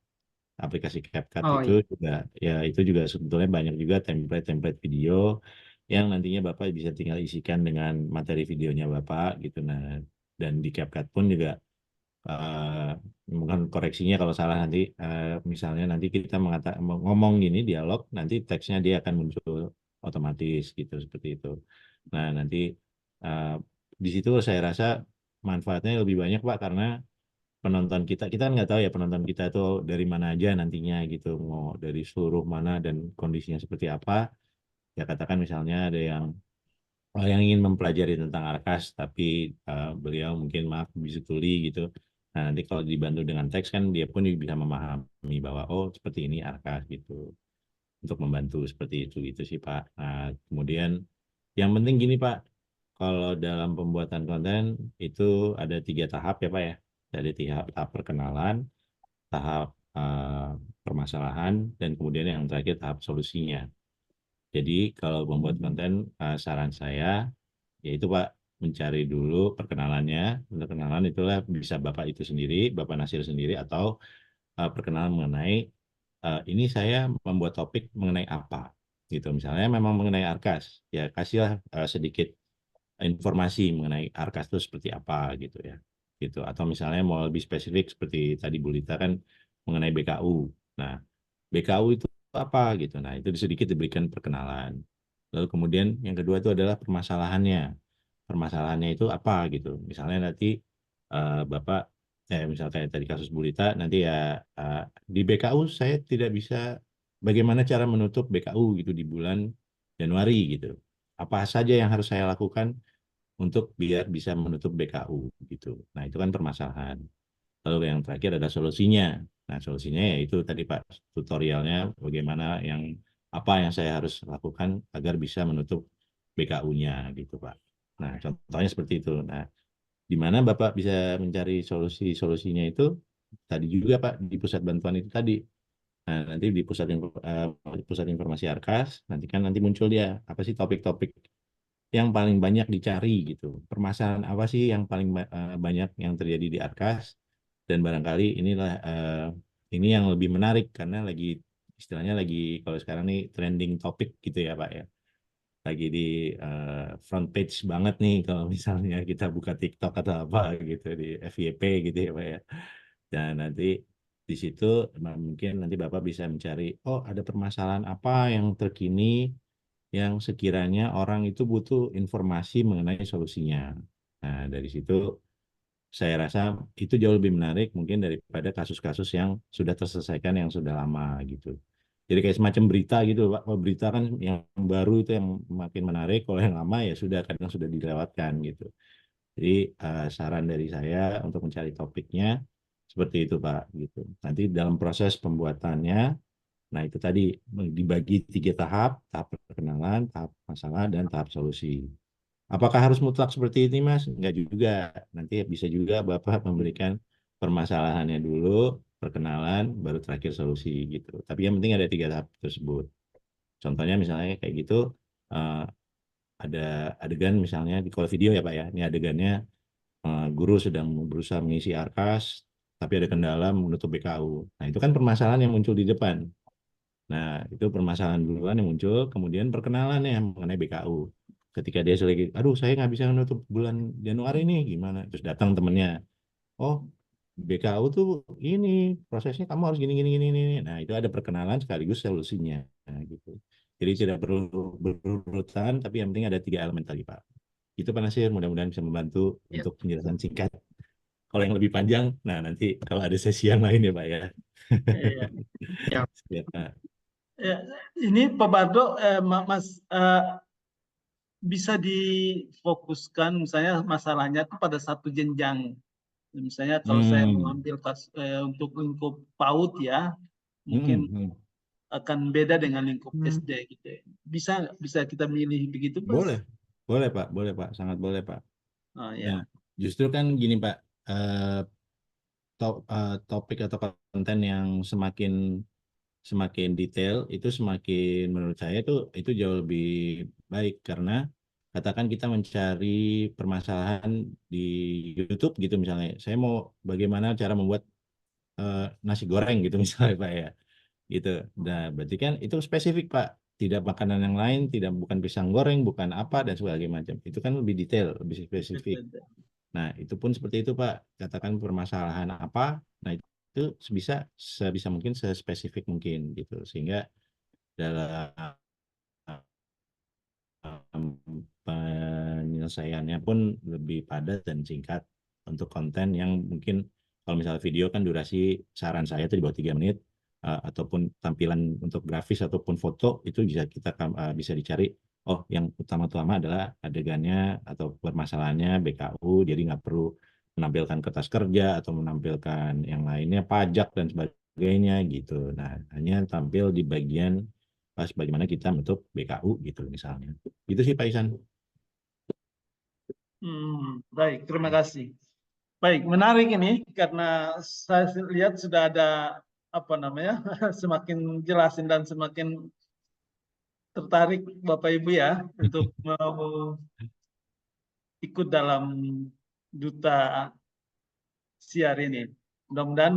Aplikasi CapCut itu Iya. juga ya itu juga sebetulnya banyak juga template-template video yang nantinya Bapak bisa tinggal isikan dengan materi videonya Bapak gitu. Nah, dan di CapCut pun juga mungkin koreksinya kalau salah nanti misalnya nanti kita ngomong gini dialog nanti teksnya dia akan muncul otomatis gitu seperti itu. Nah nanti di situ saya rasa manfaatnya lebih banyak Pak karena penonton kita kan nggak tahu ya penonton kita itu dari mana aja nantinya gitu mau dari seluruh mana dan kondisinya seperti apa ya katakan misalnya ada yang ingin mempelajari tentang Arkas tapi beliau mungkin maaf bisu tuli gitu. Nah, nanti kalau dibantu dengan teks kan dia pun bisa memahami bahwa oh seperti ini Arkas gitu. Untuk membantu seperti itu gitu sih Pak. Nah, kemudian yang penting gini Pak, kalau dalam pembuatan konten itu ada 3 tahap ya Pak ya. Dari tahap perkenalan, tahap permasalahan, dan kemudian yang terakhir tahap solusinya. Jadi kalau membuat konten saran saya yaitu Pak mencari dulu perkenalannya. Perkenalan itulah bisa Bapak itu sendiri, Bapak Nasir sendiri atau perkenalan mengenai ini saya membuat topik mengenai apa gitu. Misalnya memang mengenai Arkas, ya kasihlah sedikit informasi mengenai Arkas itu seperti apa gitu ya. Gitu. Atau misalnya mau lebih spesifik seperti tadi Bu Lita kan mengenai BKU. Nah, BKU itu apa gitu. Nah, itu sedikit diberikan perkenalan. Lalu kemudian yang kedua itu adalah permasalahannya. Permasalahannya itu apa gitu. Misalnya nanti Bapak misalnya kayak tadi kasus Bu Lita nanti ya di BKU saya tidak bisa bagaimana cara menutup BKU gitu di bulan Januari gitu. Apa saja yang harus saya lakukan untuk biar bisa menutup BKU gitu. Nah, itu kan permasalahan. Lalu yang terakhir ada solusinya. Nah, solusinya yaitu tadi Pak, tutorialnya bagaimana apa yang saya harus lakukan agar bisa menutup BKU-nya gitu Pak. Nah, contohnya seperti itu. Nah, di mana Bapak bisa mencari solusinya itu tadi juga Pak di pusat bantuan itu tadi. Nah, nanti di pusat informasi Arkas nanti muncul dia apa sih topik-topik yang paling banyak dicari gitu. Permasalahan apa sih yang paling banyak yang terjadi di Arkas, dan barangkali ini yang lebih menarik karena istilahnya lagi kalau sekarang nih trending topik gitu ya Pak ya. Lagi di front page banget nih kalau misalnya kita buka TikTok atau apa gitu di FYP gitu ya Pak ya. Dan nanti di situ mungkin nanti Bapak bisa mencari, oh ada permasalahan apa yang terkini yang sekiranya orang itu butuh informasi mengenai solusinya. Nah, dari situ saya rasa itu jauh lebih menarik mungkin daripada kasus-kasus yang sudah terselesaikan yang sudah lama gitu. Jadi kayak semacam berita gitu, Pak. Kalau berita kan yang baru itu yang makin menarik, kalau yang lama ya sudah kadang sudah dilewatkan gitu. Jadi saran dari saya untuk mencari topiknya seperti itu, Pak, gitu. Nanti dalam proses pembuatannya, nah itu tadi dibagi 3 tahap, tahap perkenalan, tahap masalah, dan tahap solusi. Apakah harus mutlak seperti ini, Mas? Enggak juga. Nanti bisa juga Bapak memberikan permasalahannya dulu, perkenalan, baru terakhir solusi gitu. Tapi yang penting ada 3 tahap tersebut. Contohnya misalnya kayak gitu, eh, ada adegan misalnya di call video ya Pak ya. Ini adegannya guru sedang berusaha mengisi Arkas, tapi ada kendala menutup BKU. Nah itu kan permasalahan yang muncul di depan. Nah, itu permasalahan duluan yang muncul, kemudian perkenalan ya mengenai BKU. Ketika dia lagi, aduh saya nggak bisa menutup bulan Januari ini, gimana? Terus datang temennya, oh BKU tuh ini prosesnya kamu harus gini gini gini gini. Nah itu ada perkenalan sekaligus solusinya, nah, gitu. Jadi tidak perlu berurutan, tapi yang penting ada 3 elemen tadi Pak. Itu Pak Nasir, mudah-mudahan bisa membantu Ya. untuk penjelasan singkat. Kalau yang lebih panjang, nah nanti kalau ada sesi yang lain ya Pak ya. Iya. Ya. Siap, Pak. Ya, ini Pak Bardo, Mas, bisa difokuskan misalnya masalahnya itu pada satu jenjang. Misalnya kalau saya mengambil untuk lingkup PAUD ya, mungkin akan beda dengan lingkup SD gitu ya. Bisa kita milih begitu, Mas? Boleh, boleh Pak, sangat boleh Pak. Oh, ya. Nah, justru kan gini Pak, topik atau konten yang semakin detail itu semakin menurut saya itu jauh lebih baik karena katakan kita mencari permasalahan di YouTube gitu misalnya, saya mau bagaimana cara membuat nasi goreng gitu misalnya Pak ya, gitu. Nah, berarti kan itu spesifik Pak, tidak makanan yang lain, bukan pisang goreng, bukan apa dan sebagainya macam. Itu kan lebih detail, lebih spesifik. Nah, itu pun seperti itu Pak. Katakan permasalahan apa, nah itu sebisa mungkin sespesifik mungkin gitu. Sehingga dalam penyelesaiannya pun lebih padat dan singkat untuk konten yang mungkin kalau misalnya video kan durasi saran saya itu di bawah 3 menit, ataupun tampilan untuk grafis ataupun foto itu bisa dicari. Oh, yang utama-utama adalah adegannya atau permasalahannya BKU, jadi nggak perlu menampilkan kertas kerja atau menampilkan yang lainnya, pajak dan sebagainya gitu. Nah, hanya tampil di bagian pas bagaimana kita menutup BKU gitu misalnya. Gitu sih Pak Isan. Baik, terima kasih. Baik, menarik ini karena saya lihat sudah ada apa namanya semakin jelasin dan semakin tertarik Bapak Ibu ya untuk mau ikut dalam duta siar ini. Mudah-mudahan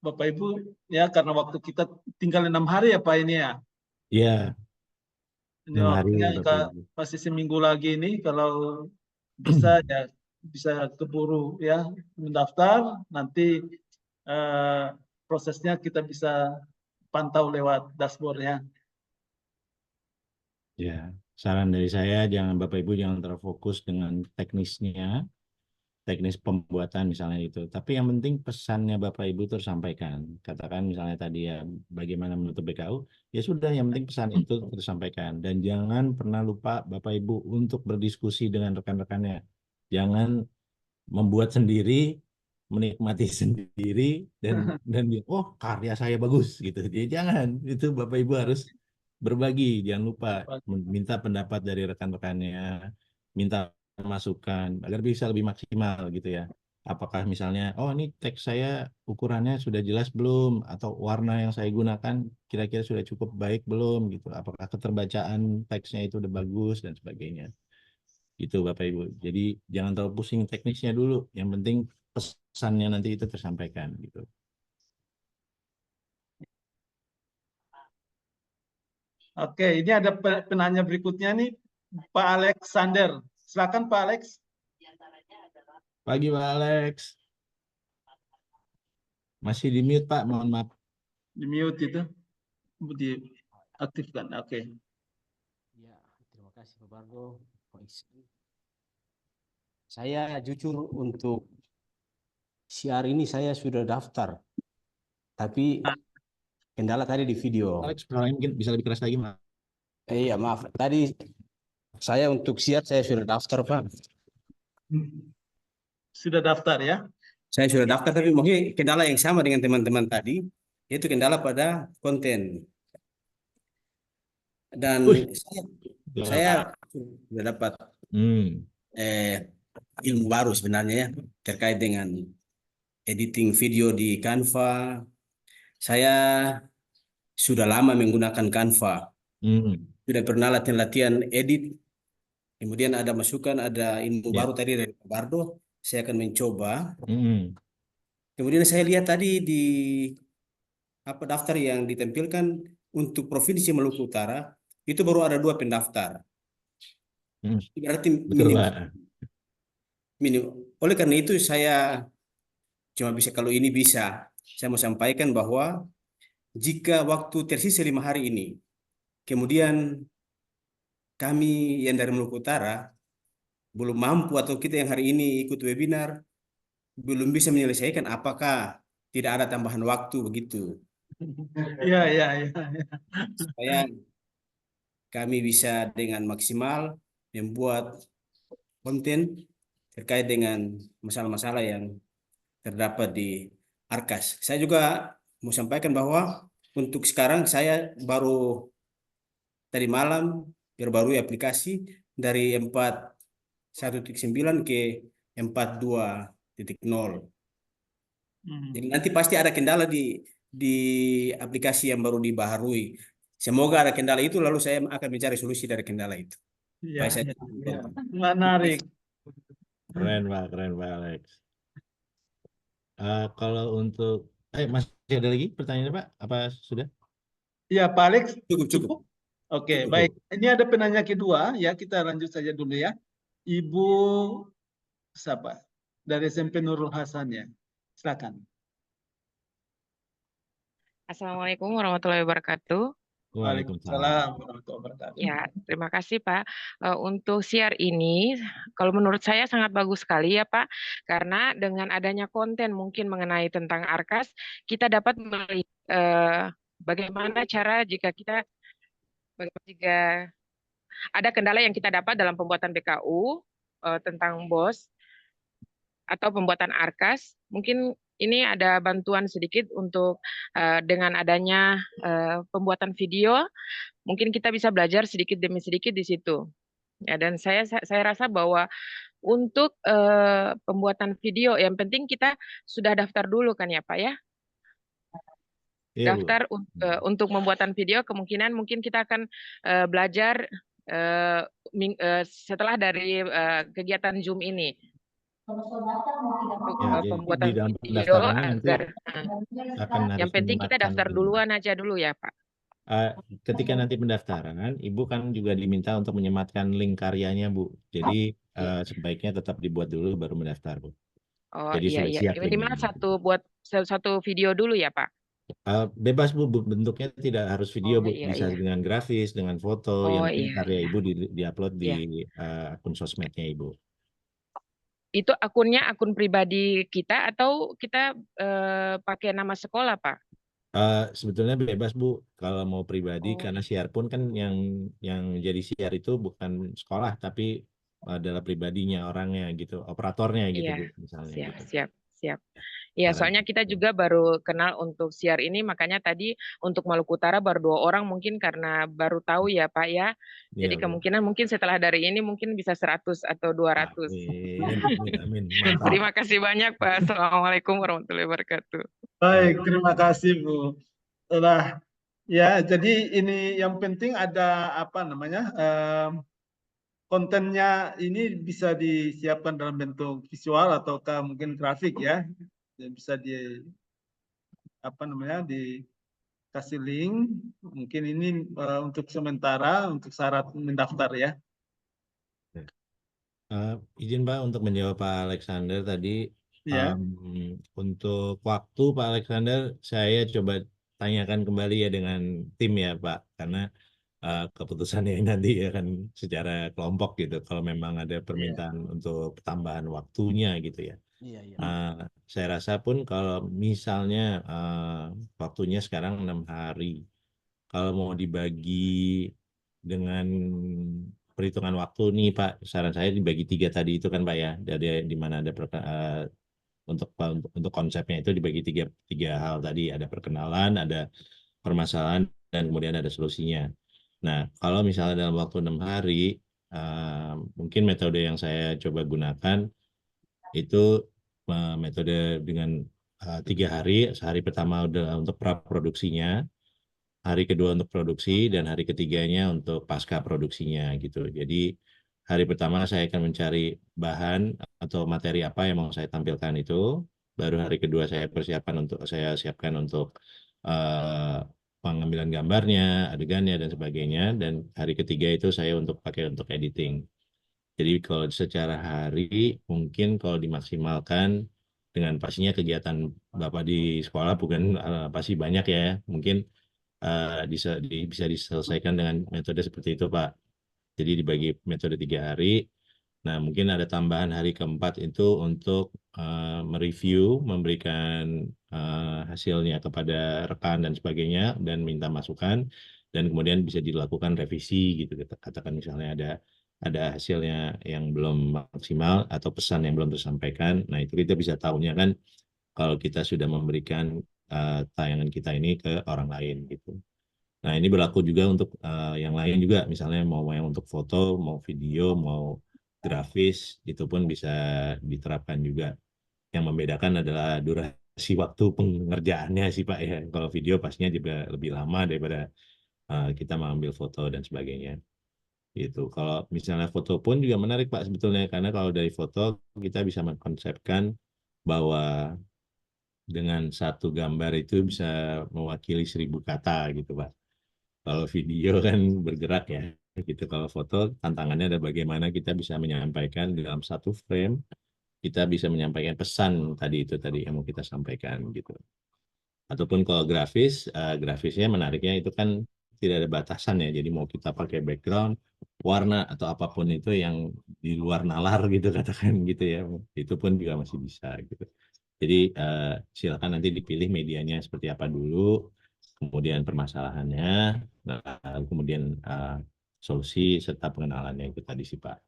Bapak Ibu ya karena waktu kita tinggal 6 hari ya Pak ini ya. Iya. Ini 6 hari waktunya Bapak Ibu. masih seminggu lagi ini kalau bisa ya bisa keburu ya mendaftar nanti prosesnya kita bisa pantau lewat dashboardnya. Ya, saran dari saya Bapak Ibu jangan terfokus dengan teknisnya, teknis pembuatan misalnya itu. Tapi yang penting pesannya Bapak Ibu tersampaikan. Katakan misalnya tadi ya bagaimana menutup BKU, ya sudah yang penting pesan itu tersampaikan. Dan jangan pernah lupa Bapak Ibu untuk berdiskusi dengan rekan-rekannya. Jangan membuat sendiri, menikmati sendiri dan dia, oh karya saya bagus gitu. Jadi jangan, itu Bapak Ibu harus berbagi, jangan lupa minta pendapat dari rekan-rekannya, minta masukan agar bisa lebih maksimal gitu ya. Apakah misalnya, oh ini teks saya ukurannya sudah jelas belum, atau warna yang saya gunakan kira-kira sudah cukup baik belum gitu. Apakah keterbacaan teksnya itu udah bagus dan sebagainya. Gitu Bapak Ibu. Jadi jangan terlalu pusing teknisnya dulu. Yang penting pesannya nanti itu tersampaikan gitu. Oke, ini ada penanya berikutnya nih, Pak Alexander. Silakan Pak Alex. Pagi Pak Alex. Masih di mute Pak, mohon maaf. Di mute itu, diaktifkan. Oke. Ya, terima kasih Pak Bardo. Saya jujur untuk siar ini saya sudah daftar, tapi kendala tadi di video. Alex, mungkin bisa lebih keras lagi Pak. Iya maaf, tadi saya untuk siar saya sudah daftar Pak. Sudah daftar ya? Saya sudah daftar, tapi mungkin kendala yang sama dengan teman-teman tadi, yaitu kendala pada konten. Dan saya sudah dapat ilmu baru sebenarnya ya, terkait dengan editing video di Canva. Saya sudah lama menggunakan Canva. Sudah pernah latihan-latihan edit. Kemudian ada masukan, ada ilmu baru tadi dari Pak Bardo. Saya akan mencoba. Kemudian saya lihat tadi di daftar yang ditampilkan untuk Provinsi Maluku Utara itu baru ada 2 pendaftar. Berarti minim. Oleh karena itu saya cuma bisa, kalau ini bisa, saya mau sampaikan bahwa jika waktu tersisa 5 hari ini, kemudian kami yang dari Maluku Utara belum mampu, atau kita yang hari ini ikut webinar belum bisa menyelesaikan, apakah tidak ada tambahan waktu begitu? Iya. Supaya kami bisa dengan maksimal membuat konten terkait dengan masalah-masalah yang terdapat di Arkas. Saya juga mau sampaikan bahwa untuk sekarang saya baru tadi malam perbarui aplikasi dari 4.1.9 ke 4.2.0. Jadi nanti pasti ada kendala di aplikasi yang baru dibaharui. Semoga ada kendala itu, lalu saya akan mencari solusi dari kendala itu. Ya. Menarik. Keren Pak Alex. Kalau untuk, masih ada lagi pertanyaannya Pak? Apa sudah? Ya Pak Alex. Cukup. Oke, baik. Ini ada penanya kedua, ya kita lanjut saja dulu ya. Ibu siapa? Dari SMP Nurul Hasan ya. Silakan. Assalamualaikum warahmatullahi wabarakatuh. Waalaikumsalam warahmatullahi wabarakatuh. Ya, terima kasih Pak. Untuk siar ini, kalau menurut saya sangat bagus sekali ya Pak, karena dengan adanya konten mungkin mengenai tentang Arkas, kita dapat melihat bagaimana cara jika ada kendala yang kita dapat dalam pembuatan BKU tentang BOS atau pembuatan Arkas, mungkin ini ada bantuan sedikit untuk dengan adanya pembuatan video, mungkin kita bisa belajar sedikit demi sedikit di situ. Ya, dan saya rasa bahwa untuk pembuatan video, yang penting kita sudah daftar dulu kan ya Pak ya. Daftar untuk pembuatan video, kemungkinan mungkin kita akan belajar setelah dari kegiatan Zoom ini. Pembuatan di dalam video nanti akan yang penting kita daftar duluan aja dulu ya Pak. Ketika nanti pendaftaran, Ibu kan juga diminta untuk menyematkan link karyanya Bu. Jadi sebaiknya tetap dibuat dulu baru mendaftar Bu. Oh jadi iya. Minimal satu video dulu ya Pak. Bebas Bu, bentuknya tidak harus video Bu, bisa dengan grafis, dengan foto, yang penting karya Ibu diupload di akun sosmednya Ibu. itu akunnya akun pribadi kita atau kita pakai nama sekolah, Pak? Sebetulnya bebas Bu, kalau mau pribadi, Oh, karena siar pun kan yang jadi siar itu bukan sekolah, tapi adalah pribadinya orangnya gitu, operatornya gitu iya, Bu, misalnya siap, gitu. siap, siap. Ya, Saran. soalnya kita juga baru kenal untuk siar ini, makanya tadi untuk Maluku Utara baru 2 orang mungkin karena baru tahu ya Pak ya. Jadi Iya Bu. kemungkinan mungkin setelah dari ini mungkin bisa 100 atau 200. Amin, amin, amin. Mantap. Terima kasih banyak Pak. Assalamualaikum warahmatullahi wabarakatuh. Baik, terima kasih Bu. Setelah ya, jadi ini yang penting ada apa namanya kontennya ini bisa disiapkan dalam bentuk visual ataukah mungkin grafik ya. Bisa di apa namanya dikasih link. Mungkin ini untuk sementara untuk syarat mendaftar ya. Izin Pak untuk menjawab Pak Alexander tadi, Ya. untuk waktu Pak Alexander saya coba tanyakan kembali ya dengan tim ya Pak, karena keputusannya nanti akan secara kelompok gitu. Kalau memang ada permintaan untuk tambahan waktunya gitu ya. Iya. Saya rasa pun kalau misalnya waktunya sekarang 6 hari, kalau mau dibagi dengan perhitungan waktu nih Pak, saran saya dibagi 3 tadi itu kan Pak ya, dari di mana ada untuk konsepnya itu dibagi tiga hal tadi, ada perkenalan, ada permasalahan, dan kemudian ada solusinya. Nah, kalau misalnya dalam waktu 6 hari, mungkin metode yang saya coba gunakan itu metode dengan 3 hari. Sehari pertama udah untuk pra-produksinya, hari kedua untuk produksi, dan hari ketiganya untuk pasca produksinya gitu. Jadi hari pertama saya akan mencari bahan atau materi apa yang mau saya tampilkan itu. Baru hari kedua saya siapkan untuk pengambilan gambarnya, adegannya dan sebagainya. Dan hari ketiga itu saya pakai untuk editing. Jadi kalau secara hari mungkin kalau dimaksimalkan dengan pastinya kegiatan Bapak di sekolah bukan pasti banyak ya. Mungkin bisa diselesaikan dengan metode seperti itu Pak. Jadi dibagi metode 3 hari. Nah mungkin ada tambahan hari keempat itu untuk mereview, memberikan hasilnya kepada rekan dan sebagainya, dan minta masukan, dan kemudian bisa dilakukan revisi gitu. Katakan misalnya ada hasilnya yang belum maksimal atau pesan yang belum tersampaikan. Nah itu kita bisa tahunya kan kalau kita sudah memberikan tayangan kita ini ke orang lain gitu. Nah ini berlaku juga untuk yang lain juga, misalnya mau yang untuk foto, mau video, mau grafis, itu pun bisa diterapkan juga. Yang membedakan adalah durasi waktu pengerjaannya sih Pak ya. Kalau video pastinya juga lebih lama daripada kita mengambil foto dan sebagainya. Gitu. Kalau misalnya foto pun juga menarik Pak sebetulnya, karena kalau dari foto kita bisa mengkonsepkan bahwa dengan satu gambar itu bisa mewakili 1000 kata gitu Pak. Kalau video kan bergerak ya, gitu. Kalau foto tantangannya ada bagaimana kita bisa menyampaikan dalam satu frame, kita bisa menyampaikan pesan tadi yang mau kita sampaikan gitu. Ataupun kalau grafisnya menariknya itu kan tidak ada batasan ya. Jadi mau kita pakai background, warna atau apapun itu yang di luar nalar gitu katakan gitu ya, itu pun juga masih bisa gitu. Jadi silakan nanti dipilih medianya seperti apa dulu, kemudian permasalahannya, kemudian solusi serta pengenalannya itu tadi sih Pak.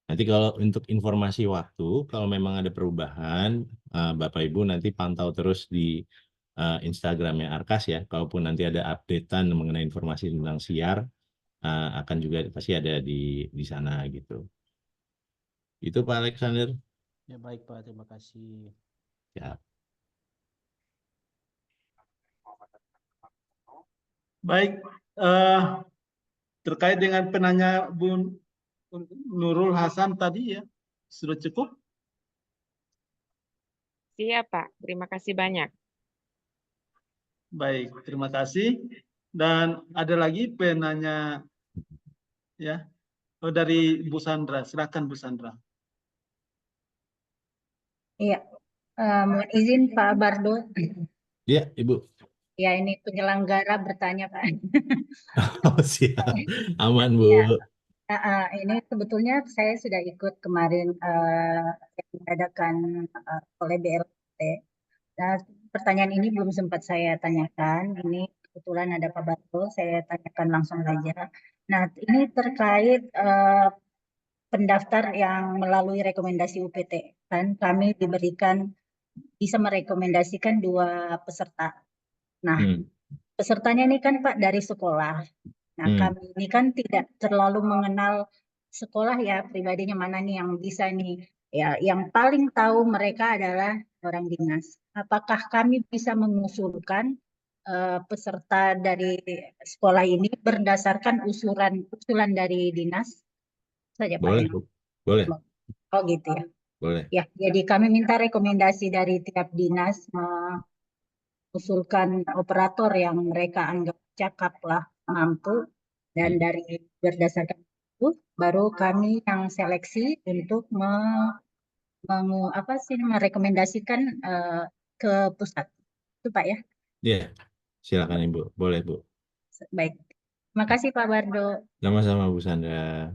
Nanti kalau untuk informasi waktu, kalau memang ada perubahan, Bapak Ibu nanti pantau terus di Instagramnya Arkas ya. Kalaupun nanti ada updatean mengenai informasi tentang siar, akan juga pasti ada di sana gitu. Itu Pak Alexander. Ya baik Pak, terima kasih. Ya. Baik, terkait dengan penanya Bu Nurul Hasan tadi ya, sudah cukup? Siap Pak, terima kasih banyak. Baik, terima kasih. Dan ada lagi penanya ya, dari Bu Sandra. Silakan Bu Sandra. Iya, mohon izin Pak Bardo. Iya, Ibu. Ya, ini penyelenggara bertanya Pak. Oh, siap. Aman Bu. Ya. Ini sebetulnya saya sudah ikut kemarin yang diadakan oleh BLT. Nah, pertanyaan ini belum sempat saya tanyakan. Ini kebetulan ada Pak Barto, saya tanyakan langsung saja. Nah, ini terkait pendaftar yang melalui rekomendasi UPT. Kan kami bisa merekomendasikan 2 peserta. Nah, pesertanya ini kan Pak dari sekolah. Nah, kami ini kan tidak terlalu mengenal sekolah ya, pribadinya mana nih yang bisa nih. Ya, yang paling tahu mereka adalah orang dinas. Apakah kami bisa mengusulkan peserta dari sekolah ini berdasarkan usulan dari dinas saja Pak? Boleh, Bu. Boleh, Oh gitu ya. boleh. Ya, jadi kami minta rekomendasi dari tiap dinas mengusulkan operator yang mereka anggap cakap lah, mampu, dan dari berdasarkan itu baru kami yang seleksi untuk merekomendasikan ke pusat. Itu Pak ya. Iya, silakan Ibu. Boleh, Bu. Baik. Terima kasih Pak Bardo. Sama-sama Bu Sandra.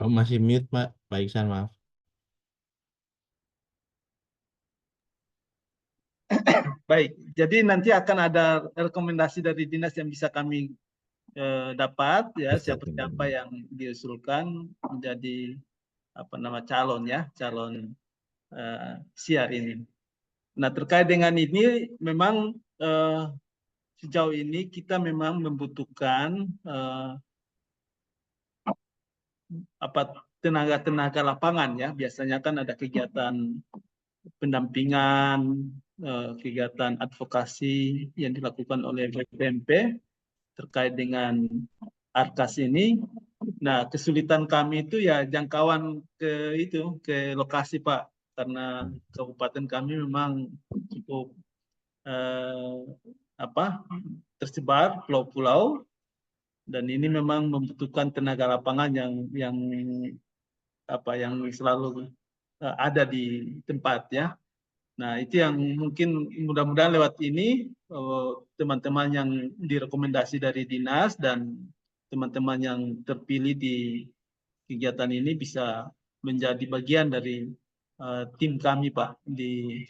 Oh, masih mute, Pak Iksan, maaf. Baik, jadi nanti akan ada rekomendasi dari dinas yang bisa kami dapat ya, siapa-siapa yang diusulkan menjadi calon ya, calon siar ini. Nah, terkait dengan ini memang sejauh ini kita memang membutuhkan tenaga-tenaga lapangan ya. Biasanya kan ada kegiatan pendampingan, kegiatan advokasi yang dilakukan oleh BPMP terkait dengan Arkas ini. Nah, kesulitan kami itu ya jangkauan ke lokasi Pak, karena kabupaten kami memang cukup tersebar pulau-pulau, dan ini memang membutuhkan tenaga lapangan yang selalu ada di tempat ya. Nah, itu yang mungkin mudah-mudahan lewat ini teman-teman yang direkomendasi dari dinas dan teman-teman yang terpilih di kegiatan ini bisa menjadi bagian dari tim kami Pak di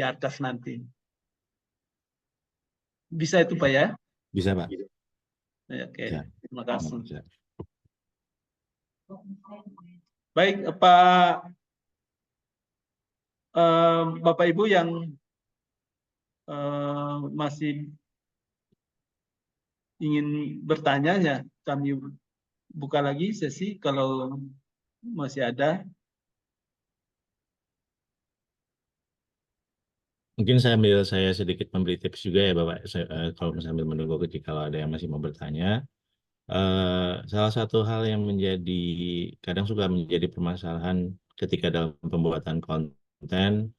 Arkas nanti. Bisa itu Pak ya? Bisa Pak. Oke, Ya. terima kasih. Bisa. Baik, Pak Bapak Ibu yang masih ingin bertanya ya, kami buka lagi sesi kalau masih ada. Mungkin saya sedikit memberi tips juga ya Bapak, kalau sambil menunggu kalau ada yang masih mau bertanya. Salah satu hal yang kadang suka menjadi permasalahan ketika dalam pembuatan konten,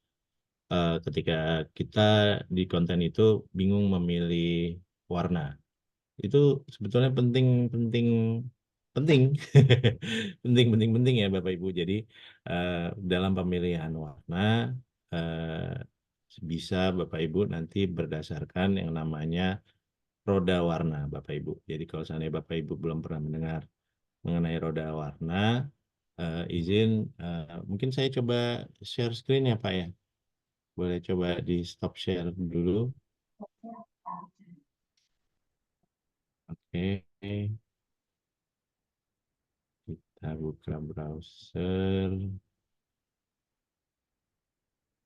ketika kita di konten itu bingung memilih warna. Itu sebetulnya penting penting ya Bapak Ibu. Jadi dalam pemilihan warna bisa Bapak Ibu nanti berdasarkan yang namanya roda warna Bapak Ibu. Jadi kalau seandainya Bapak Ibu belum pernah mendengar mengenai roda warna, izin mungkin saya coba share screen ya Pak ya. Boleh coba di stop share dulu. Oke. Kita buka browser.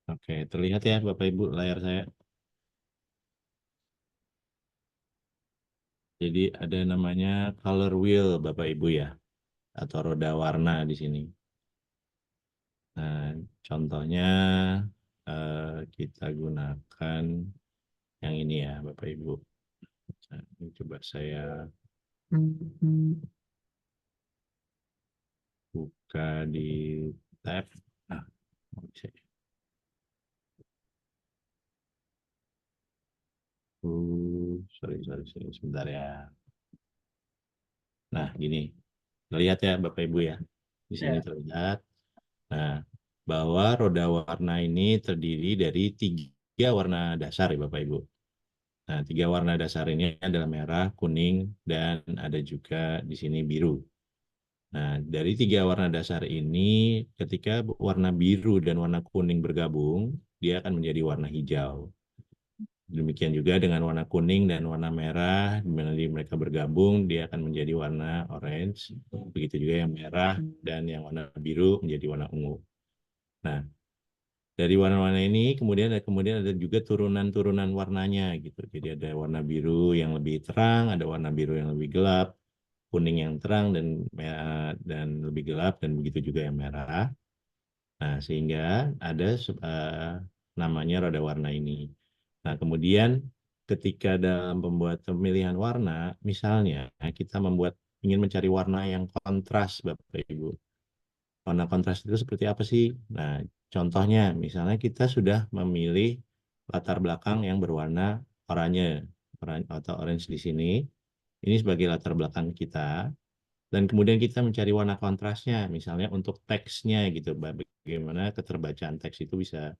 Oke, terlihat ya Bapak Ibu layar saya. Jadi ada namanya color wheel Bapak Ibu ya, atau roda warna di sini. Nah, contohnya kita gunakan yang ini ya Bapak Ibu. Nah, ini coba saya buka di tab. Nah, bisa. Sorry, sebentar ya. Nah, gini. Lihat ya Bapak Ibu ya. Di sini terlihat. Nah, bahwa roda warna ini terdiri dari tiga warna dasar ya Bapak Ibu. Nah, tiga warna dasar ini adalah merah, kuning, dan ada juga di sini biru. Nah, dari tiga warna dasar ini, ketika warna biru dan warna kuning bergabung, dia akan menjadi warna hijau. Demikian juga dengan warna kuning dan warna merah, di mana mereka bergabung, dia akan menjadi warna orange. Begitu juga yang merah dan yang warna biru menjadi warna ungu. Nah, dari warna-warna ini kemudian ada juga turunan-turunan warnanya gitu. Jadi ada warna biru yang lebih terang, ada warna biru yang lebih gelap, kuning yang terang dan merah dan lebih gelap, dan begitu juga yang merah. Nah, sehingga ada namanya roda warna ini. Nah, kemudian ketika dalam pemilihan warna, misalnya kita ingin mencari warna yang kontras, Bapak Ibu. Warna kontras itu seperti apa sih? Nah, contohnya, misalnya kita sudah memilih latar belakang yang berwarna oranye atau orange di sini. Ini sebagai latar belakang kita. Dan kemudian kita mencari warna kontrasnya, misalnya untuk teksnya gitu. Bagaimana keterbacaan teks itu bisa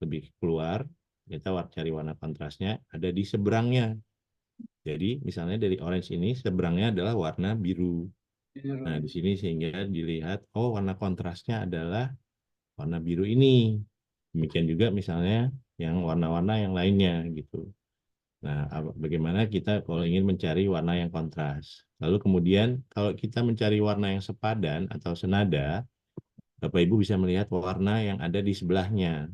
lebih keluar. Kita cari warna kontrasnya ada di seberangnya. Jadi misalnya dari orange ini seberangnya adalah warna biru. Nah, di sini sehingga dilihat, oh warna kontrasnya adalah warna biru ini. Demikian juga misalnya yang warna-warna yang lainnya gitu. Nah, bagaimana kita kalau ingin mencari warna yang kontras. Lalu kemudian kalau kita mencari warna yang sepadan atau senada, Bapak Ibu bisa melihat warna yang ada di sebelahnya.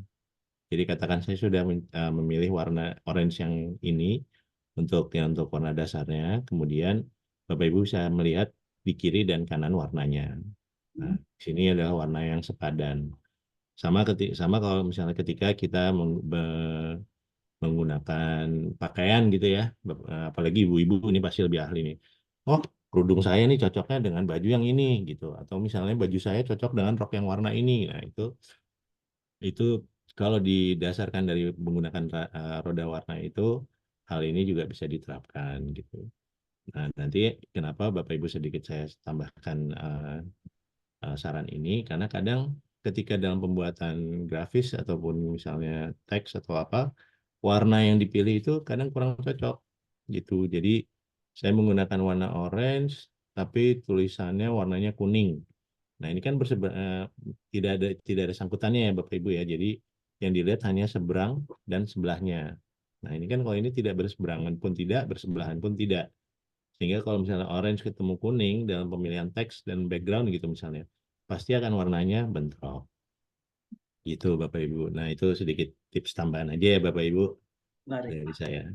Jadi katakan saya sudah memilih warna orange yang ini untuk warna dasarnya, kemudian Bapak Ibu bisa melihat di kiri dan kanan warnanya. Nah, di sini adalah warna yang sepadan. Sama kalau misalnya ketika kita menggunakan pakaian gitu ya, apalagi ibu-ibu ini pasti lebih ahli nih. Oh, kerudung saya ini cocoknya dengan baju yang ini gitu, atau misalnya baju saya cocok dengan rok yang warna ini. Nah, itu kalau didasarkan dari menggunakan roda warna itu, hal ini juga bisa diterapkan gitu. Nah, nanti kenapa Bapak Ibu sedikit saya tambahkan saran ini, karena kadang ketika dalam pembuatan grafis ataupun misalnya teks atau apa, warna yang dipilih itu kadang kurang cocok gitu. Jadi saya menggunakan warna orange, tapi tulisannya warnanya kuning. Nah, ini kan tidak ada sangkutannya ya Bapak Ibu ya. Jadi yang dilihat hanya seberang dan sebelahnya. Nah, ini kan kalau ini tidak berseberangan pun tidak, bersebelahan pun tidak. Sehingga kalau misalnya orange ketemu kuning dalam pemilihan teks dan background gitu misalnya, pasti akan warnanya bentrok. Gitu Bapak Ibu. Nah, itu sedikit tips tambahan aja ya Bapak Ibu dari saya.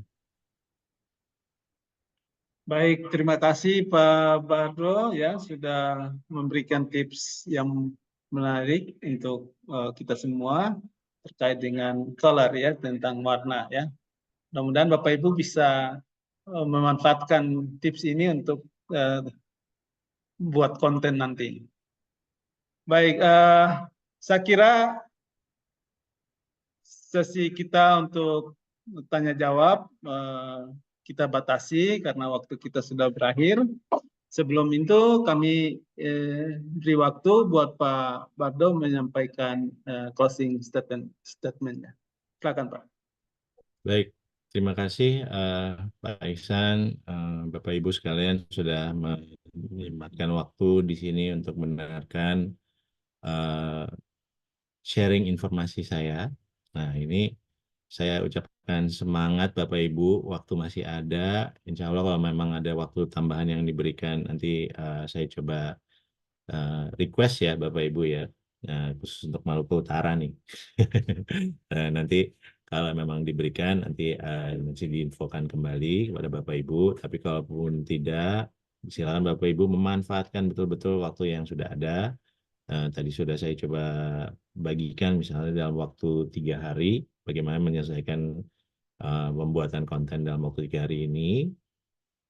Baik, terima kasih Pak Bardo ya sudah memberikan tips yang menarik untuk kita semua terkait dengan color ya, tentang warna ya. Mudah-mudahan Bapak Ibu bisa memanfaatkan tips ini untuk buat konten nanti. Baik, saya kira sesi kita untuk tanya jawab kita batasi karena waktu kita sudah berakhir. Sebelum itu kami beri waktu buat Pak Bardo menyampaikan closing statement-nya. Silakan Pak. Baik, terima kasih Pak Ihsan, Bapak Ibu sekalian sudah menyempatkan waktu di sini untuk mendengarkan sharing informasi saya. Nah, ini saya ucapkan semangat Bapak Ibu, waktu masih ada. Insya Allah kalau memang ada waktu tambahan yang diberikan, nanti saya coba request ya Bapak Ibu ya, khusus untuk Maluku Utara nih. Nanti kalau memang diberikan, nanti diinfokan kembali kepada Bapak Ibu. Tapi kalaupun tidak, silakan Bapak Ibu memanfaatkan betul-betul waktu yang sudah ada. Tadi sudah saya coba bagikan misalnya dalam waktu 3 hari, bagaimana menyelesaikan pembuatan konten dalam waktu 3 hari ini.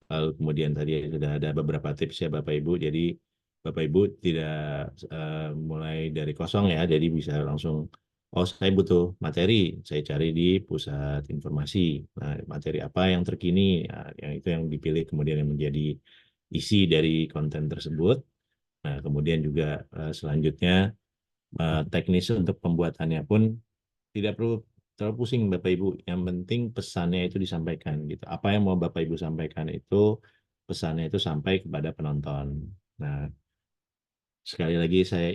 Lalu kemudian tadi sudah ada beberapa tips ya Bapak Ibu, jadi Bapak Ibu tidak mulai dari kosong ya, jadi bisa langsung, oh saya butuh materi, saya cari di pusat informasi. Nah, materi apa yang terkini, yang itu yang dipilih kemudian yang menjadi isi dari konten tersebut. Nah, kemudian juga selanjutnya teknis untuk pembuatannya pun tidak perlu terlalu pusing Bapak Ibu. Yang penting pesannya itu disampaikan gitu. Apa yang mau Bapak Ibu sampaikan itu pesannya itu sampai kepada penonton. Nah, sekali lagi saya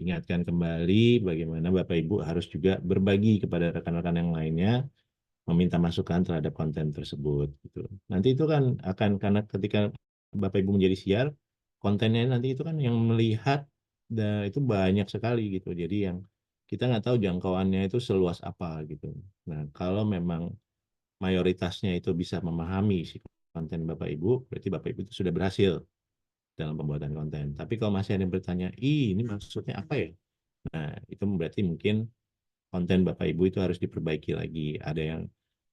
ingatkan kembali bagaimana Bapak Ibu harus juga berbagi kepada rekan-rekan yang lainnya, meminta masukan terhadap konten tersebut gitu. Nanti itu kan akan, karena ketika Bapak Ibu menjadi siar, kontennya nanti itu kan yang melihat itu banyak sekali gitu. Jadi yang kita nggak tahu jangkauannya itu seluas apa gitu. Nah, kalau memang mayoritasnya itu bisa memahami si konten Bapak Ibu, berarti Bapak Ibu itu sudah berhasil dalam pembuatan konten. Tapi kalau masih ada yang bertanya, ini maksudnya apa ya? Nah, itu berarti mungkin konten Bapak Ibu itu harus diperbaiki lagi. Ada yang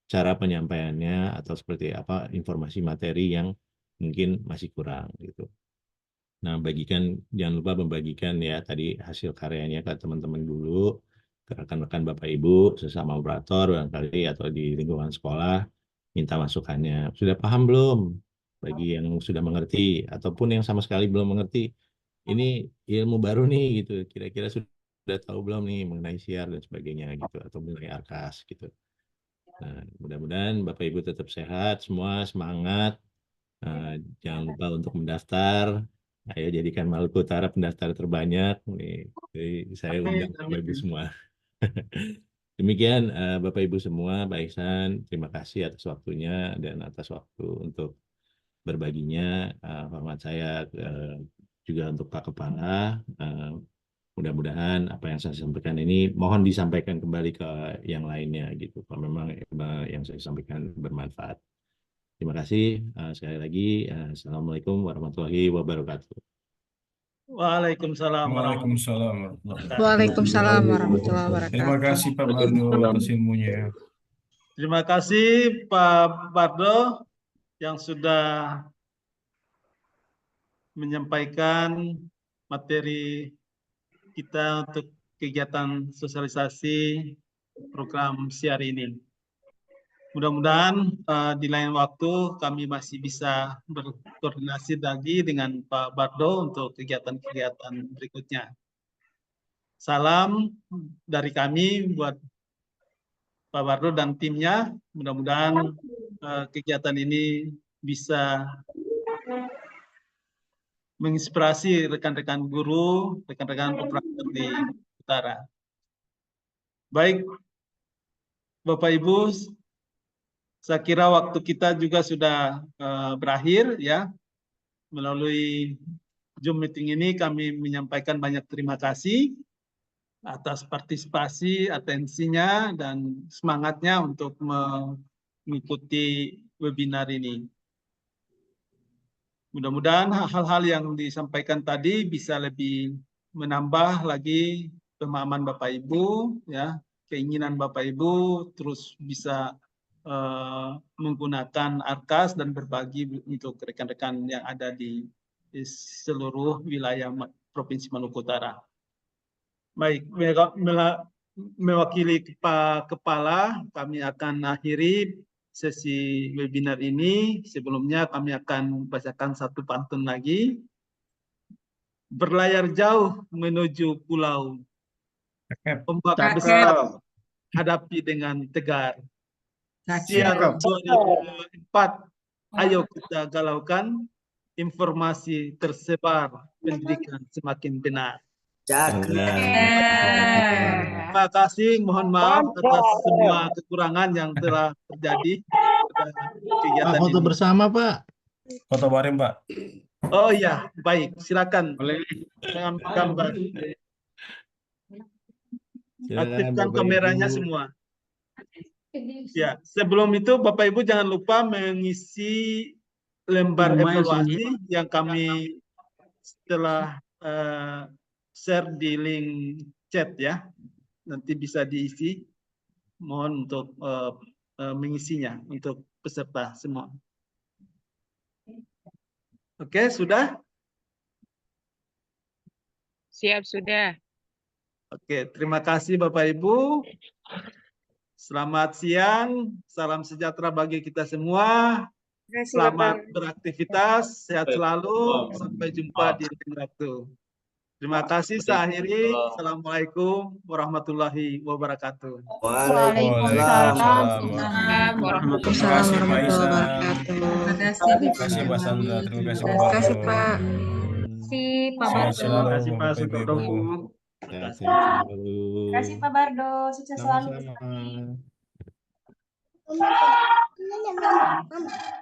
cara penyampaiannya atau seperti apa informasi materi yang mungkin masih kurang gitu. Nah, jangan lupa membagikan ya tadi hasil karyanya ke teman-teman dulu, ke rekan-rekan Bapak Ibu, sesama operator barangkali atau di lingkungan sekolah, minta masukannya. Sudah paham belum? Bagi yang sudah mengerti ataupun yang sama sekali belum mengerti, ini ilmu baru nih gitu. Kira-kira sudah tahu belum nih mengenai siar dan sebagainya gitu atau mengenai Arkas gitu. Nah, mudah-mudahan Bapak Ibu tetap sehat, semua semangat. Jangan lupa untuk mendaftar. Ayo jadikan Maluku Utara pendaftar terbanyak. Nih, jadi saya undang Bapak Ibu semua. Demikian Bapak Ibu semua, Pak Ihsan, terima kasih atas waktunya dan atas waktu untuk berbaginya. Hormat saya juga untuk Pak Kepala. Mudah-mudahan apa yang saya sampaikan ini mohon disampaikan kembali ke yang lainnya gitu. Kalau memang yang saya sampaikan bermanfaat. Terima kasih sekali lagi. Assalamualaikum warahmatullahi wabarakatuh. Waalaikumsalam. Waalaikumsalam. Waalaikumsalam warahmatullahi wabarakatuh. Terima kasih Pak Bardo atas ilmunya. Terima kasih Pak Bardo yang sudah menyampaikan materi kita untuk kegiatan sosialisasi program siar ini. Mudah-mudahan di lain waktu kami masih bisa berkoordinasi lagi dengan Pak Bardo untuk kegiatan-kegiatan berikutnya. Salam dari kami buat Pak Bardo dan timnya. Mudah-mudahan kegiatan ini bisa menginspirasi rekan-rekan guru, rekan-rekan operator di Utara. Baik, Bapak Ibu, saya kira waktu kita juga sudah berakhir ya. Melalui Zoom meeting ini kami menyampaikan banyak terima kasih atas partisipasi, atensinya, dan semangatnya untuk mengikuti webinar ini. Mudah-mudahan hal-hal yang disampaikan tadi bisa lebih menambah lagi pemahaman Bapak Ibu, ya, keinginan Bapak Ibu terus bisa menggunakan Arkas dan berbagi untuk rekan-rekan yang ada di seluruh wilayah Provinsi Maluku Utara. Baik, mewakili Pak Kepala, kami akan akhiri sesi webinar ini. Sebelumnya kami akan bacakan satu pantun lagi. Berlayar jauh menuju pulau, ombak besar hadapi dengan tegar. Siar 2024, ayo kita galaukan, informasi tersebar, pendidikan semakin benar. Terima kasih, mohon maaf atas semua kekurangan yang telah terjadi pada kegiatan Pak, foto ini. bersama Pak. Foto bareng Pak. Oh iya, baik, silakan. Mengambil gambar. Aktifkan kameranya semua. Ya, sebelum itu Bapak Ibu jangan lupa mengisi lembar evaluasi yang kami setelah share di link chat ya. Nanti bisa diisi. Mohon untuk mengisinya untuk peserta semua. Oke, sudah? Siap, sudah. Oke, terima kasih Bapak Ibu. Selamat siang, salam sejahtera bagi kita semua. Selamat beraktivitas, sehat selalu. Sampai jumpa di lain waktu. Terima kasih. Saya akhiri. Assalamualaikum warahmatullahi wabarakatuh. Waalaikumsalam Waalaikumsalam warahmatullahi wabarakatuh. Terima kasih. Terima kasih Mbak Sandra, terima kasih Pak Terima kasih, Bardo. Pak. Si Pak Sehat Bardo. selalu Terima kasih Pak Bapak Sutopo. Ibu. Sehat selalu. Terima kasih Pak Bardo. Sukses selalu. Sama-sama.